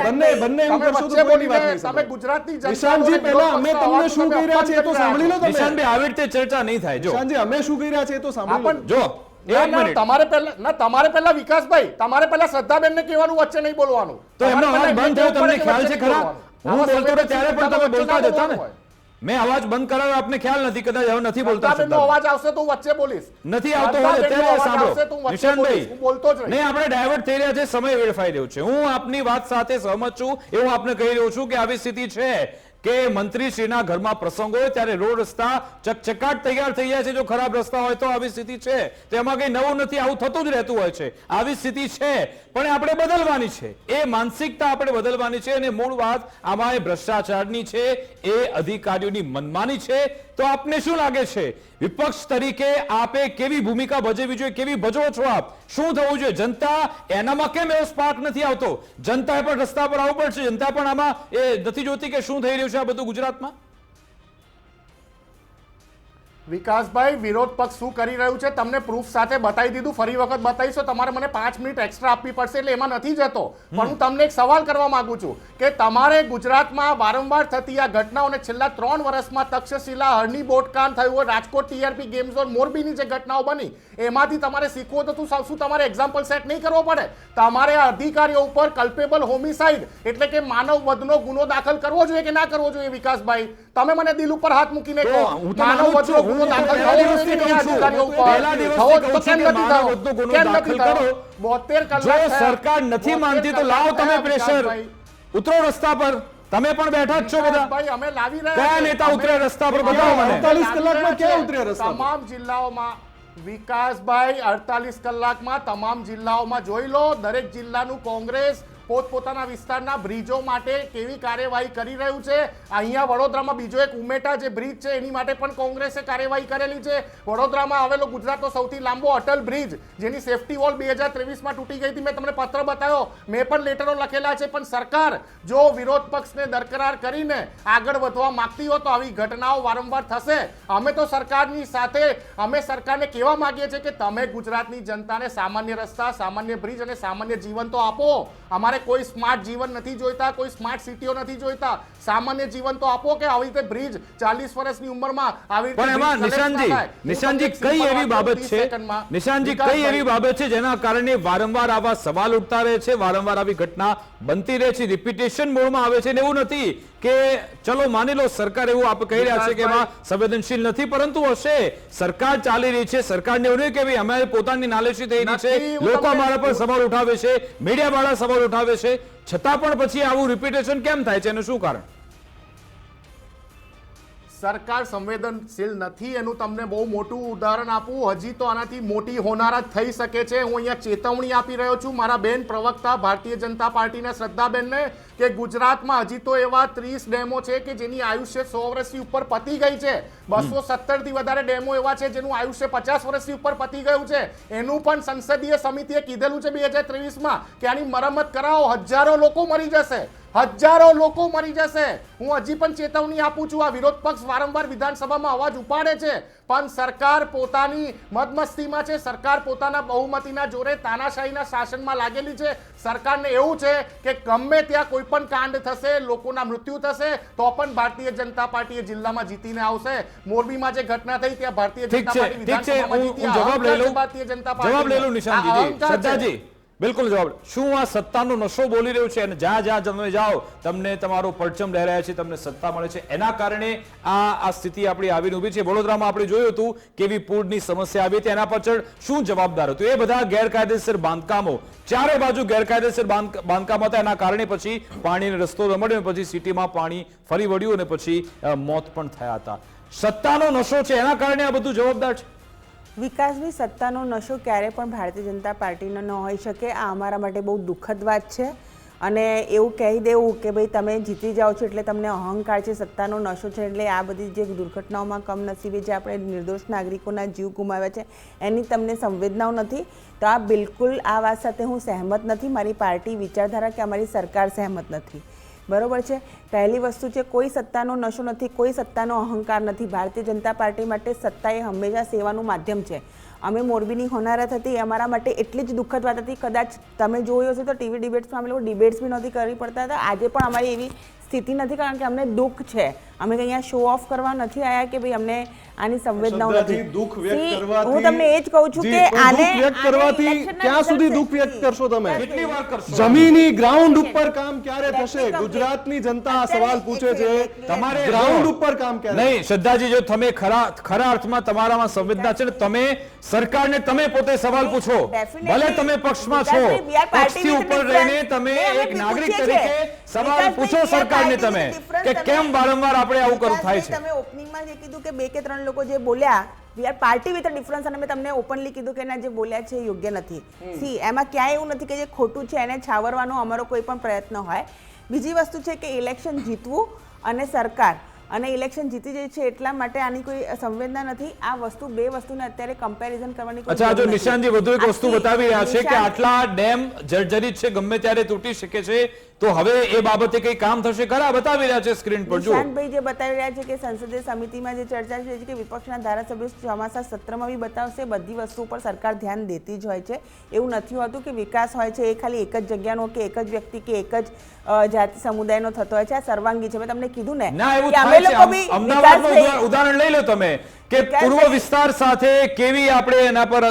બંને એમ કરશો તો કોઈની વાત નહીં તમે સાંભળો. ગુજરાતની નિશાંતજી, પહેલા અમે તમને શું કહી રહ્યા છીએ એ તો સાંભળી લો તમે. નિશાંતભાઈ, આવી રીતે ચર્ચા નહીં થાય. જો નિશાંતજી, અમે શું કહી રહ્યા છીએ એ તો સાંભળી લો. જો એક મિનિટ, તમારે પહેલા વિકાસભાઈ, તમારે પહેલા શ્રદ્ધાબેન ને કહેવાનું, વચ્ચે નહીં બોલવાનું. તો એમનો અવાજ બંધ થયો, તમને ખ્યાલ છે ખરા? હું બોલતો હતો ત્યારે પણ તમે બોલતા જ હતા ને. મેં અવાજ બંધ કરાવ્યો, આપને ખ્યાલ નથી, કદાચ હવે નથી બોલતા. શ્રદ્ધાબેનનો અવાજ આવશે તો હું વચ્ચે બોલીશ. નથી આવતો હોય શ્રદ્ધાબેનનો અત્યારે અવાજ આવશે તો સાંભળો હું વચ્ચે બોલીશ. હું બોલતો જ નિશાનભાઈ, રહીશ. નહીં આપણે ડાયવર્ટ થઈ રહ્યા છે, સમય વેડફાઈ રહ્યો છે. હું આપની વાત સાથે સહમત છું. એ હું આપને કહી રહ્યો છું કે આવી સ્થિતિ છે કે મંત્રીશ્રીના ઘરમાં પ્રસંગ હોય ત્યારે રોડ રસ્તા ચકચકાટ તૈયાર થઈ જાય છે. જો ખરાબ રસ્તા હોય તો આવી સ્થિતિ છે. તો એમાં કઈ નવું નથી, આવું થતું જ રહેતું હોય છે. આવી સ્થિતિ છે પણ આપણે બદલવાની છે. એ માનસિકતા આપણે બદલવાની છે. અને મૂળ વાત આમાં એ ભ્રષ્ટાચારની છે, એ અધિકારીઓની મનમાની છે. તો આપને શું લાગે છે, વિપક્ષ તરીકે આપે કેવી ભૂમિકા ભજવવી જોઈએ, કેવી ભજવો છો આપ? શું થવું જોઈએ? જનતા એનામાં કેમ એવો સ્પાર્ક નથી આવતો? જનતાએ પણ રસ્તા પર આવવું પડશે. જનતા પણ આમાં એ નથી જોતી કે શું થઈ રહ્યું છે આ બધું ગુજરાતમાં? વિકાસભાઈ, વિરોધ પક્ષ શું કરી રહ્યું છે તમને પ્રૂફ સાથે બતાવી દીધું. ફરી વખત બતાવીશો તમારે મને 5 મિનિટ એક્સ્ટ્રા આપવી પડશે, એટલે એમાં નથી જતો. પણ હું તમને એક સવાલ કરવા માંગુ છું કે તમારે ગુજરાતમાં વારંવાર થતી આ ઘટનાઓને છેલ્લા 3 વર્ષમાં તક્ષશિલા, હરણી બોટકાંડ થયું હોય, રાજકોટ ટીઆરપી ગેમ ઝોન, મોરબીની જે ઘટનાઓ બની એમાંથી તમારે શીખવું તો શું તમારે એક્ઝામ્પલ સેટ નહીં કરવો પડે? તમારે અધિકારીઓ ઉપર કલ્પેબલ હોમિસાઇડ એટલે કે માનવ વધનો ગુનો દાખલ કરવો જોઈએ કે ના કરવો જોઈએ? વિકાસભાઈ, તમે મને દિલ ઉપર હાથ મૂકીને કહો, માનવ વધનો ગુનો દાખલ કરવો જોઈએ કે નહીં અધિકારીઓ ઉપર? થવો જ તો કેમ નથી થવો? કેમ નથી થવો? 72 કલાક જો થયા. સરકાર નથી માનતી તો લાવો તમે પ્રેશર, ઉતરો રસ્તા પર. તમે પણ બેઠા જ છો બધા. ભાઈ, અમે લાવી રહ્યા કયા છીએ. નેતા ઉતરે રસ્તા પર બતાવો મને. 48 કલાકમાં ક્યાં ઉતર્યા રસ્તા પર? તમામ જિલ્લાઓમાં વિકાસભાઈ 48 કલાકમાં તમામ જિલ્લાઓમાં જોઈ લો. દરેક જિલ્લાનું કોંગ્રેસ પોતપોતાના વિસ્તારના બ્રિજો માટે કેવી કાર્યવાહી કરી રહ્યું છે. અહીંયા વડોદરામાં બીજો એક ઉમેટા જે બ્રિજ છે એની માટે પણ કોંગ્રેસે કાર્યવાહી કરેલી છે. વડોદરામાં આવેલો ગુજરાતનો સૌથી લાંબો અટલ બ્રિજ જેની સેફટી વોલ 2023માં તૂટી ગઈ હતી, મેં તમને પત્ર બતાવ્યો, મેં પણ લેટરો લખેલા છે. પણ સરકાર જો વિરોધ પક્ષને દરકરાર કરીને આગળ વધવા માંગતી હોય તો આવી ઘટનાઓ વારંવાર થશે. અમે તો સરકારની સાથે, અમે સરકારને કહેવા માંગીએ છીએ કે તમે ગુજરાતની જનતાને સામાન્ય રસ્તા, સામાન્ય બ્રિજ અને સામાન્ય જીવન તો આપો. અમારે કોઈ સ્માર્ટ જીવન નથી જોઈતા, કોઈ સ્માર્ટ સિટીઓ નથી જોઈતા. સામાન્ય જીવન તો આપો કે આવી રીતે બ્રિજ 40 વર્ષની ઉંમરમાં આવી રીતે પણ એમાં બ્રિજ collapse ના થાય. નિશાનજી કઈ એવી બાબત છે, નિશાનજી કઈ એવી બાબત છે જેના કારણે વારંવાર આવા સવાલ ઉઠતા રહે છે, વારંવાર આવી ઘટના બનતી રહે છે, રિપીટેશન મોડમાં આવે છે? ને એવું નથી કે ચલો માની લો સરકાર એવું આપ કહી રહ્યા છે કે એમાં સંવેદનશીલ નથી, પરંતુ હશે. સરકાર ચાલી રહી છે, સરકારને એવું નહીં કે ભાઈ અમે પોતાની નાલેશી થઈ રહી છે, લોકો અમારા પર સવાલ ઉઠાવે છે, મીડિયા વાળા સવાલ ઉઠાવે છે, છતાં પણ પછી આવું રિપીટેશન કેમ થાય છે? એનું શું કારણ? સરકાર સંવેદનશીલ નથી એનું તમને બહુ મોટું ઉદાહરણ આપું. હજી તો આનાથી મોટી હોનારત થઈ શકે છે. હું અહીંયા ચેતવણી આપી રહ્યો છું મારા બેન પ્રવક્તા ભારતીય જનતા પાર્ટીના શ્રદ્ધાબેનને કે ગુજરાતમાં હજી તો એવા 30 ડેમો છે કે જેની આયુષ્ય 100 વર્ષથી ઉપર પતી ગઈ છે. 217 થી વધારે ડેમો એવા છે જેનું આયુષ્ય 50 વર્ષથી ઉપર પતી ગયું છે. એનું પણ સંસદીય સમિતિએ કીધેલું છે 2023માં કે આની મરમ્મત કરાવો. હજારો લોકો મરી જશે, હજારો લોકો મરી જશે. હું હજી પણ ચેતવણી આપું છું. આ વિરોધ પક્ષ વારંવાર વિધાનસભામાં અવાજ ઉપાડે છે પણ સરકાર પોતાની મદમસ્તીમાં છે. સરકાર પોતાના બહુમતીના જોરે તાનાશાહીના શાસનમાં લાગેલી છે. સરકારને એવું છે કે ગમે ત્યાં કોઈ પણ કાંડ થશે, લોકોના મૃત્યુ થશે તો પણ ભારતીય જનતા પાર્ટી જિલ્લામાં જીતીને આવશે. મોરબીમાં જે ઘટના થઈ ત્યાં ભારતીય જનતા પાર્ટી વિધાનસભામાં જીતી. જવાબ લઈ લઉં, ભારતીય જનતા જવાબ લઈ લઉં નિશાનજી. પાર્ટી શ્રદ્ધાજી, બિલકુલ જવાબ. શું આ સત્તાનો નશો બોલી રહ્યું છે અને જ્યાં જ્યાં તમે જાઓ તમને તમારો પરચમ લહેરાય છે, તમને સત્તા મળે છે, એના કારણે આ સ્થિતિ આપણી આવીને ઊભી છે? વડોદરામાં આપણે જોયું હતું કેવી પૂરની સમસ્યા આવી હતી, એના પાછળ શું જવાબદાર હતું? એ બધા ગેરકાયદેસર બાંધકામો, ચારે બાજુ ગેરકાયદેસર બાંધકામ હતા, એના કારણે પછી પાણીનો રસ્તો ન મળ્યો, પછી સિટીમાં પાણી ફરી વળ્યું અને પછી મોત પણ થયા હતા. સત્તાનો નશો છે, એના કારણે આ બધું જવાબદાર છે. વિકાસભાઈ, સત્તાનો નશો ક્યારે પણ ભારતીય જનતા પાર્ટીનો ન હોઈ શકે. આ અમારા માટે બહુ દુઃખદ વાત છે. અને એવું કહી દેવું કે ભાઈ તમે જીતી જાઓ છો એટલે તમને અહંકાર છે, સત્તાનો નશો છે એટલે આ બધી જે દુર્ઘટનાઓમાં કમનસીબે જે આપણે નિર્દોષ નાગરિકોના જીવ ગુમાવ્યા છે એની તમને સંવેદનાઓ નથી, તો આ બિલકુલ આ વાત સાથે હું સહેમત નથી. મારી પાર્ટી વિચારધારા કે અમારી સરકાર સહેમત નથી. બરોબર છે. પહેલી વસ્તુ છે, કોઈ સત્તાનો નશો નથી, કોઈ સત્તાનો અહંકાર નથી. ભારતીય જનતા પાર્ટી માટે સત્તા એ હંમેશા સેવાનું માધ્યમ છે. અમે મોરબીની હોનારત હતી એ અમારા માટે એટલી જ દુઃખદ વાત હતી. કદાચ તમે જોયું હશે તો ટીવી ડિબેટ્સમાં અમે લોકો ડિબેટ્સ બી નહોતી કરવી પડતા હતા. આજે પણ અમારી એવી સ્થિતિ નથી, કારણ કે અમને દુઃખ છે. અમે કંઈ અહીંયા શો ઓફ કરવા નથી આવ્યા કે ભાઈ અમને આની સંવેદનાઓ શ્રદ્ધાજી, નથી. દુઃખ વ્યક્ત See, કરવાથી- હું તમને એ જ કહું છું જી, કે પણ આને દુઃખ વ્યક્ત કરવાથી election ના ક્યાં સુધી result દુઃખ વ્યક્ત થી- કરશો તમે? કેટલી વાર કરશો? જમીની ગ્રાઉન્ડ ઉપર કામ ક્યારે થશે? Let me complete. ગુજરાતની જનતા આ અત્યારે સવાલ પૂછે છે. તમારે ગ્રાઉન્ડ જો- ઉપર કામ ક્યારે? નહીં શ્રદ્ધાજી, જો તમે ખરા અર્થમાં તમારામાં સંવેદના છે ને, તમે સરકારને તમે પોતે સવાલ પૂછો. Definitely. ભલે તમે પક્ષમાં છો, વિકાસભાઈ, we are party પક્ષથી with ઉપર difference. રહીને તમે નહીં, અમે એક બી નાગરિક પૂછીએ છીએ. તરીકે સવાલ વિકાસભાઈ, પૂછો we are સરકારને party તમે with difference. કે કેમ વારંવાર આપણે આવું કરવું થાય છે. તમે ઓપનિંગમાં જે કીધું કે 2 કે 3 લોકો જે બોલ્યા we are party with difference, અને મેં તમને ઓપનલી કીધું કે એના જે બોલ્યા છે એ યોગ્ય નથી. સી, એમાં ક્યાંય એવું નથી કે જે ખોટું છે એને છાવરવાનો અમારો કોઈ પણ પ્રયત્ન હોય. બીજી વસ્તુ છે કે ઇલેક્શન જીતવું અને સરકાર અને ઇલેક્શન જીતી જાય છે એટલા માટે આની કોઈ સંવેદના નથી. આ વસ્તુ, બે વસ્તુને અત્યારે કમ્પેરિઝન કરવાની કોઈ અચ્છા, જો જરૂર નથી. નિશાનજી વધુ એક વસ્તુ આથી બતાવી રહ્યા છે કે નિશાન- આટલા ડેમ જર્જરિત છે, ગમે ત્યારે તૂટી શકે છે, તો હવે એ બાબતે કઈ કામ થશે ખરા? બતાવી રહ્યા છે સ્ક્રીન પર, જો. નિશાંતભાઈ જે બતાવી રહ્યા છે કે સંસદીય સમિતિમાં જે ચર્ચા છે કે વિપક્ષના ધારાસભ્યો ચોમાસા સત્રમાં બી બતાવશે, બધી વસ્તુ પર સરકાર ધ્યાન દેતી જ હોય છે. એવું નથી હોતું કે વિકાસ હોય છે એ ખાલી એક જ જગ્યાનો કે એક જ વ્યક્તિ કે એક જ જાતિ સમુદાયનો થતો હોય છે. આ સર્વાંગી છે. મેં તમને કીધું ને ના, એવું કે અમે થાય છે. લોકો બી અમદાવાદનું વિકાસભાઈ- ઉદાહરણ લઈ લો તમે કે વિકાસભાઈ- પૂર્વ વિસ્તાર સાથે કેવી આપણે એના પર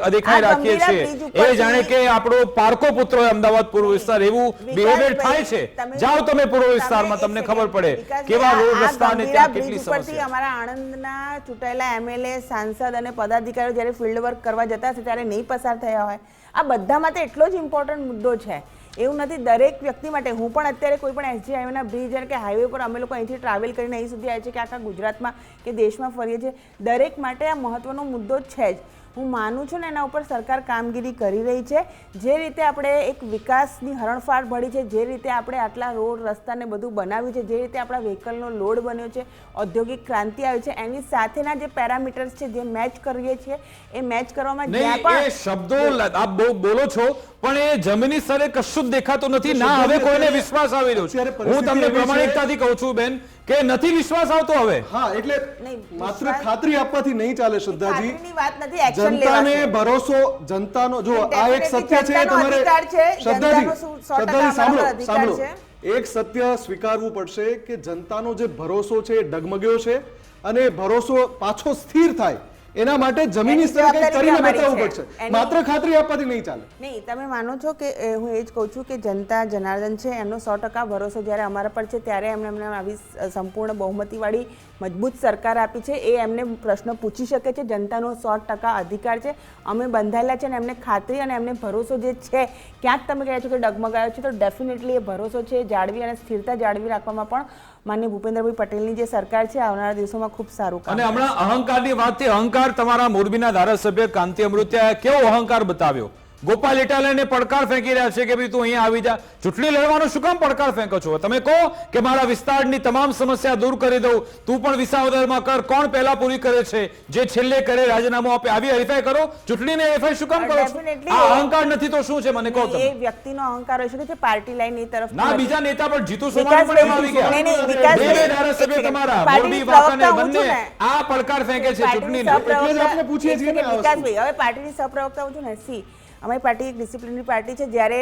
દેખાઈ આ રાખીએ ગંભીરા છીએ. બ્રિજ ઉપરથી- એ જાણે કે આપણો પારકો પુત્ર હોય અમદાવાદ પૂર્વ વિસ્તાર, એવું બિહેવિયર થાય છે. જાઓ તમે પૂર્વ વિસ્તારમાં, તમને ખબર પડે કેવા રોડ રસ્તા અને ત્યાં કેટલી સમસ્યા. અમારા આણંદના ચૂંટાયેલા એમએલએ, સાંસદ અને પદાધિકારીઓ જ્યારે ફિલ્ડ વર્ક કરવા જતા હશે ત્યારે નહીં પસાર થયા હોય. આ બધા માટે એટલો જ ઇમ્પોર્ટન્ટ મુદ્દો છે. એવું નથી દરેક વ્યક્તિ માટે. હું પણ અત્યારે કોઈ પણ એસજી હાઈવેના બ્રિજ કે હાઈવે પર અમે લોકો અહીંથી ટ્રાવેલ કરીને અહીં સુધી આવ્યા છે કે આખા ગુજરાતમાં કે દેશમાં ફરીએ છીએ, દરેક માટે આ મહત્વનો મુદ્દો છે જ. હું માનું છું ને એના ઉપર સરકાર કામગીરી કરી રહી છે. જે રીતે આપણે એક વિકાસની હરણફાળ ભળી છે, જે રીતે આપણે આટલા રોડ રસ્તાને બધું બનાવ્યું છે, જે રીતે આપણા વ્હીકલનો લોડ બન્યો છે, ઔદ્યોગિક ક્રાંતિ આવી છે, એની સાથેના જે પેરામીટર્સ છે જે મેચ કરીએ છીએ એ મેચ કરવામાં જ્યાં નહીં, એ પણ શબ્દો આપ બોલો છો, પણ એ જમીની સ્તરે કશું જ દેખાતું નથી. ના, હવે કોઈને વિશ્વાસ આવી રહ્યો છે. અત્યારે હું તમને પરિસ્થિતિ એવી છે- પ્રમાણિકતાથી કહું છું બેન કે નથી વિશ્વાસ આવતો હવે. હા, એટલે નહીં, માત્ર વિશ્વાસ- ખાતરી આપવાથી નહીં ચાલે શ્રદ્ધાજી. ખાતરીની વાત નથી, એક્શન જનતાને લેવાશે. ભરોસો, જનતાનો જો આ એક Definitely સત્ય છે જનતાનો તમારે અધિકાર છે, શ્રદ્ધાજી, જનતાનો 100% શ્રદ્ધાજી સાંભળો અમારો અધિકાર સાંભળો છે. એક સત્ય સ્વીકારવું પડશે કે જનતાનો જે ભરોસો છે એ ડગમગ્યો છે અને ભરોસો પાછો સ્થિર થાય એના માટે જમીની એની સ્તરે કંઈક જવાબદારી કરીને અમારી બતાવવું છે. પડશે. એની- માત્ર ખાતરી આપવાથી નહીં ચાલે. નહીં, તમે માનો છો કે હું એ જ કહું છું કે જનતા જનાર્દન છે, એમનો 100% ભરોસો જ્યારે અમારા પર છે ત્યારે એમને આવી સંપૂર્ણ બહુમતીવાળી મજબૂત સરકાર આપી છે. એ એમને પ્રશ્ન પૂછી શકે છે, જનતાનો 100% અધિકાર છે. અમે બંધાયેલા છે અને એમને ખાતરી અને એમને ભરોસો જે છે, ક્યાંક તમે કહ્યા છો કે ડગમગાયો છે, તો ડેફિનેટલી એ ભરોસો છે જાળવી અને સ્થિરતા જાળવી રાખવામાં પણ માનનીય ભૂપેન્દ્રભાઈ પટેલની જે સરકાર છે આવનારા દિવસોમાં ખૂબ સારું કામ અને હમણાં અહંકારની વાતથી અહંકાર તમારા મોરબીના ધારાસભ્ય કાંતિ અમૃતિયાએ કેવો અહંકાર બતાવ્યો. ગોપાલ ઇટાલિયાને પડકાર ફેંકી રહ્યા છે કે ભાઈ તું અહીંયા આવી જા. ચૂંટણી લડવાનો શું કામ પડકાર ફેંકો છો? તમે કહો કે મારા વિસ્તારની તમામ સમસ્યા દૂર કરી દઉં, તું પણ વિસાવદરમાં કર. કોણ પહેલા પૂરી કરે છે? જે છેલ્લે કરે રાજીનામું આપે. આવી હરીફાઈ કરો, ચૂંટણીને હરીફાઈ શું કામ કરો છો? Definitely. આ અહંકાર નથી તો શું છે મને કહો એ તમે. વ્યક્તિનો અહંકાર હોઈ શકે છે, પાર્ટી લાઈન એ તરફ ના, બીજા નેતા પણ જીતુ સોમાણી પણ એમાં આવી ગયા. નહીં, નહીં, વિકાસભાઈ, બે ધારાસભ્ય એક તમારા પાર્ટીની મોરબી વાંકાનેર પ્રવક્તા હું છું બંને ને. આ પડકાર ફેંકે છે પાર્ટીની ચૂંટણીને. એટલે જ આપણે સહપ્રવક્તા- પૂછીએ છીએ ને આ વસ્તુ. વિકાસભાઈ, હવે પાર્ટીની સહપ્રવક્તા હું છું ને. સી, અમારી પાર્ટી એક ડિસિપ્લિનરી પાર્ટી છે. જ્યારે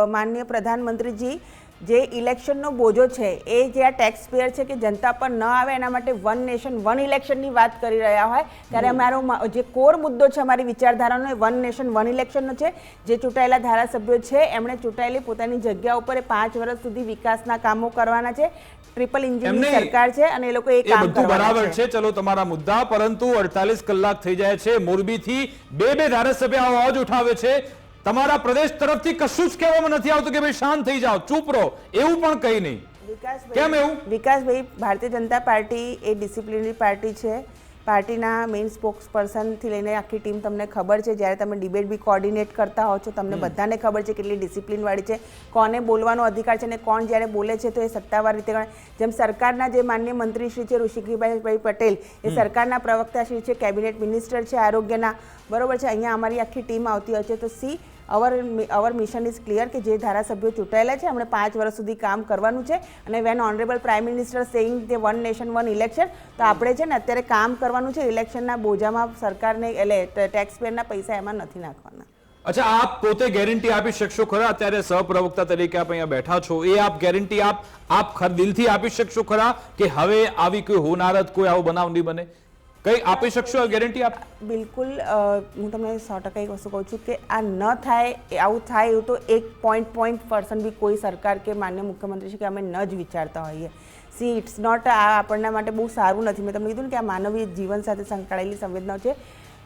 માનનીય પ્રધાનમંત્રીજી જે ઇલેક્શનનો બોજો છે એ જે આ ટેક્સ પેયર છે કે જનતા પર ન આવે એના માટે વન નેશન વન ઇલેક્શનની વાત કરી રહ્યા હોય ત્યારે અમારો જે કોર મુદ્દો છે અમારી વિચારધારાનો એ વન નેશન વન ઇલેક્શનનો છે. જે ચૂંટાયેલા ધારાસભ્યો છે એમણે ચૂંટાયેલી પોતાની જગ્યા ઉપર 5 વર્ષ સુધી વિકાસના કામો કરવાના છે. ટ્રિપલ ઇન્જિનની એમને- સરકાર છે અને એ લોકો એ એ કામ બધું કરવાના બરાબર છે. છે, ચલો તમારા મુદ્દા, પરંતુ 48 કલાક થઈ જાય છે. મોરબીથી બે ધારાસભ્ય આ અવાજ ઉઠાવે છે. તમારા પ્રદેશ તરફથી કશું જ કહેવામાં નથી આવતું કે ભાઈ શાંત થઈ જાઓ, ચૂપ રહો, એવું પણ કંઈ નહીં. કેમ એવું? વિકાસભાઈ, ભારતીય જનતા પાર્ટી એ ડિસિપ્લિનરી પાર્ટી છે. પાર્ટીના મેઇન સ્પોક્સ પર્સનથી લઈને આખી ટીમ તમને ખબર છે. જ્યારે તમે ડિબેટ બી કોર્ડિનેટ કરતા હો છો તમને બધાને ખબર છે કેટલી ડિસિપ્લિનવાળી છે, કોને બોલવાનો અધિકાર છે અને કોણ જ્યારે બોલે છે તો એ સત્તાવાર રીતે ગણાય. જેમ સરકારના જે માન્ય મંત્રી શ્રી છે ઋષિકેશભાઈ પટેલ એ સરકારના પ્રવક્તા શ્રી છે, કેબિનેટ મિનિસ્ટર છે આરોગ્યના, બરોબર છે. અહીંયા અમારી આખી ટીમ આવતી હોય છે. તો see, our mission is clear કે જે ધારાસભ્યો ચૂંટાયેલા છે એમણે 5 વર્ષ સુધી કામ કરવાનું છે. અને when honourable prime minister saying તે વન નેશન વન ઇલેક્શન, તો આપણે છે ને અત્યારે કામ કરવાનું છે. ઇલેક્શનના બોજામાં સરકારને એટલે ટેક્સ પેયરના પૈસા એમાં નથી નાખવાના. અચ્છા, આપ પોતે ગેરંટી આપી શકશો ખરા? અત્યારે સહપ્રવક્તા તરીકે આપ અહીંયા બેઠા છો, એ આપ ગેરંટી આપ દિલથી આપી શકશો ખરા કે હવે આવી કોઈ હોનારત, કોઈ આવો બનાવ નહીં બને? કઈ આપી શકશો ગેરંટી આપ? બિલકુલ, હું તમને 100% એક વસ્તુ કહું છું કે આ ન થાય, આવું થાય એવું તો 1% બી કોઈ સરકાર કે માન્ય મુખ્યમંત્રી છે કે અમે ન જ વિચારતા હોઈએ. સી ઇટ્સ નોટ, આ આપણના માટે બહુ સારું નથી. મેં તમને કીધું ને કે આ માનવીય જીવન સાથે સંકળાયેલી સંવેદનાઓ છે.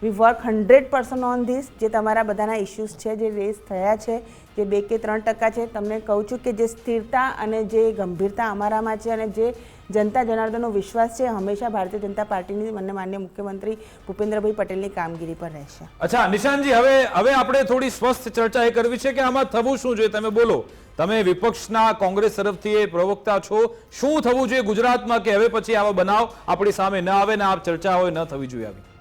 વી વર્ક 100% ઓન ધીસ. જે તમારા બધાના ઇસ્યુઝ છે, જે રેઝ થયા છે, જે 2 કે 3% છે, તમને કહું છું કે જે સ્થિરતા અને જે ગંભીરતા અમારામાં છે અને જે જનતા જનાર્દનનો વિશ્વાસ છે હંમેશા ભારતીય જનતા પાર્ટીની મને માન્ય મુખ્યમંત્રી ભૂપેન્દ્રભાઈ પટેલની કામગીરી પર રહેશે. અચ્છા નિશાંતજી, હવે આપણે થોડી સ્વસ્થ ચર્ચા એ કરવી છે કે આમાં થવું શું જોઈએ? તમે બોલો. તમે વિપક્ષના કોંગ્રેસ તરફથી એ પ્રવક્તા છો. શું થવું જોઈએ ગુજરાતમાં કે હવે પછી આવા બનાવ આપણી સામે ન આવે ને આ ચર્ચા હોય ન થવી જોઈએ આવી?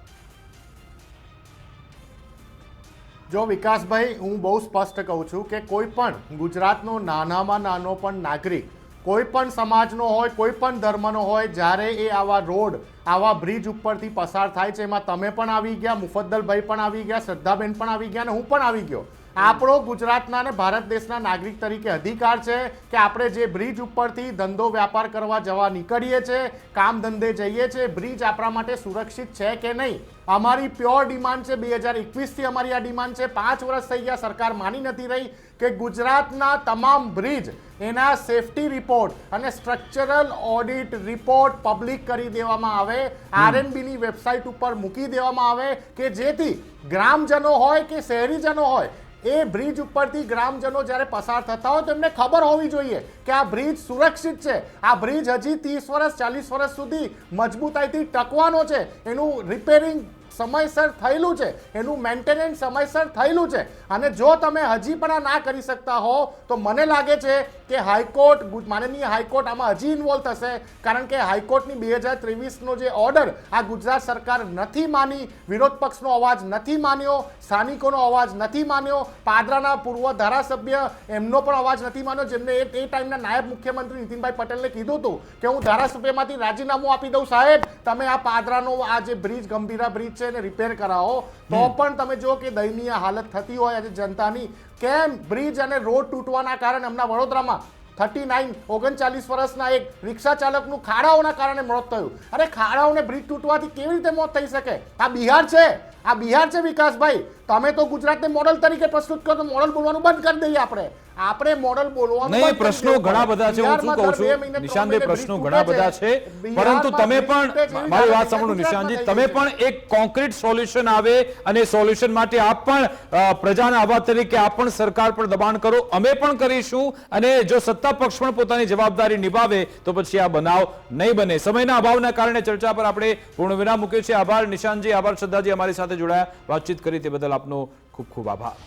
જો વિકાસભાઈ, હું બહુ સ્પષ્ટ કહું છું કે કોઈ પણ ગુજરાતનો નાનામાં નાનો પણ નાગરિક, કોઈ પણ સમાજનો હોય, કોઈ પણ ધર્મનો હોય, જ્યારે એ આવા રોડ, આવા બ્રિજ ઉપરથી પસાર થાય છે, એમાં તમે પણ આવી ગયા, મુફદ્દલભાઈ પણ આવી ગયા, શ્રદ્ધાબેન પણ આવી ગયા અને હું પણ આવી ગયો. આપણો ગુજરાતના અને ભારત દેશના નાગરિક તરીકે અધિકાર છે કે આપણે જે બ્રિજ ઉપરથી ધંધો વ્યાપાર કરવા જવા નીકળીએ છીએ, કામ ધંધે જઈએ છીએ, બ્રિજ આપણા માટે સુરક્ષિત છે કે નહીં. અમારી પ્યોર ડિમાન્ડ છે, 2021થી અમારી આ ડિમાન્ડ છે. 5 વર્ષ થઈ ગયા, સરકાર માની નથી રહી કે ગુજરાતના તમામ બ્રિજ એના સેફટી રિપોર્ટ અને સ્ટ્રક્ચરલ ઓડિટ રિપોર્ટ પબ્લિક કરી દેવામાં આવે, આરએનબીની વેબસાઇટ ઉપર મૂકી દેવામાં આવે કે જેથી ગ્રામજનો હોય કે શહેરીજનો હોય, એ બ્રિજ ઉપરથી ગ્રામજનો જ્યારે પસાર થતા હોય તો એમને ખબર હોવી જોઈએ કે આ બ્રિજ સુરક્ષિત છે, આ બ્રિજ હજી 30 વર્ષ 40 વર્ષ સુધી મજબૂતાઈથી ટકવાનો છે, એનું રિપેરિંગ સમયસર થયેલું છે, એનું મેન્ટેનન્સ સમયસર થયેલું છે. અને જો તમે હજી પણ આ ના કરી શકતા હો તો મને લાગે છે કે હાઈકોર્ટ, માનનીય હાઈકોર્ટ આમાં હજી ઇન્વોલ્વ થશે, કારણ કે હાઈકોર્ટની 2023નો જે ઓર્ડર આ ગુજરાત સરકાર નથી માની, વિરોધ પક્ષનો અવાજ નથી માન્યો, સ્થાનિકોનો અવાજ નથી માન્યો, પાદરાના પૂર્વ ધારાસભ્ય એમનો પણ અવાજ નથી માન્યો, જેમને એ ટાઈમના નાયબ મુખ્યમંત્રી નીતિનભાઈ પટેલને કીધું હતું કે હું ધારાસભ્યમાંથી રાજીનામું આપી દઉં, સાહેબ તમે આ પાદરાનો આ જે બ્રિજ, ગંભીરા બ્રિજ છે એને રિપેર કરાવો. તો પણ તમે જો કે દયનીય હાલત થતી હોય આજે જનતાની. કેમ બ્રિજ અને રોડ તૂટવાના કારણે હમણાં વડોદરામાં 39 વર્ષના એક રિક્ષા ચાલકનું ખાડાઓના કારણે મોત થયું. અરે ખાડાઓને બ્રિજ તૂટવાથી કેવી રીતે મોત થઈ શકે? આ બિહાર છે, આ બિહાર છે વિકાસભાઈ. તમે તો ગુજરાતને મોડલ તરીકે પ્રસ્તુત કરો તો મોડલ બોલવાનું બંધ કરી દઈએ. આપણે મોડલ બોલવાનું નહીં, પ્રશ્નો ઘણા બધા છે. હું શું કહું છું નિશાંતભાઈ, પ્રશ્નો ઘણા બધા છે, પરંતુ તમે પણ મારી વાત સાંભળો નિશાંતજી, તમે પણ એક કોન્ક્રીટ સોલ્યુશન આવે અને સોલ્યુશન માટે આપ પણ પ્રજાના અવાજ તરીકે આપ પણ સરકાર પર દબાણ કરો, અમે પણ કરીશું. અને જો સત્તા પક્ષ પણ પોતાની જવાબદારી નિભાવે તો પછી આ બનાવ નહીં બને. સમયના અભાવના કારણે ચર્ચા પર આપણે પૂર્ણ વિરામ મૂક્યો છે. આભાર નિશાંતજી, આભાર શ્રદ્ધાજી, અમારી સાથે જોડાયા, વાતચીત કરી તે બદલ આપનો ખૂબ ખૂબ આભાર.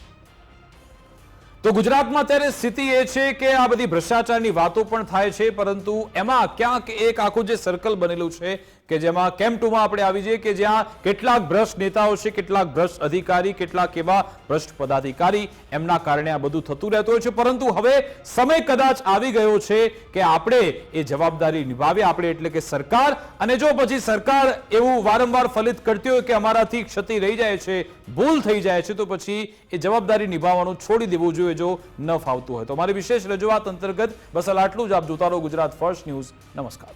તો ગુજરાતમાં અત્યારે સ્થિતિ એ છે કે આ બધી ભ્રષ્ટાચારની વાતો પણ થાય છે, પરંતુ એમાં ક્યાંક એક આખું જે સર્કલ બનેલું છે કે જેમાં કેમ્પ 2માં આપણે આવી જઈએ કે જ્યાં કેટલાક ભ્રષ્ટ નેતાઓ છે, કેટલાક ભ્રષ્ટ અધિકારી, કેટલાક એવા ભ્રષ્ટ પદાધિકારી, એમના કારણે આ બધું થતું રહેતું હોય છે. પરંતુ હવે સમય કદાચ આવી ગયો છે કે આપણે એ જવાબદારી નિભાવીએ, આપણે એટલે કે સરકાર. અને જો પછી સરકાર એવું વારંવાર ફલિત કરતી હોય કે અમારાથી ક્ષતિ રહી જાય છે, ભૂલ થઈ જાય છે, તો પછી એ જવાબદારી નિભાવવાનું છોડી દેવું જોઈએ જો ન ફાવતું હોય તો. અમારી વિશેષ રજૂઆત અંતર્ગત બસ આટલું જ. આપ જોતા રહો ગુજરાત ફર્સ્ટ ન્યૂઝ. નમસ્કાર.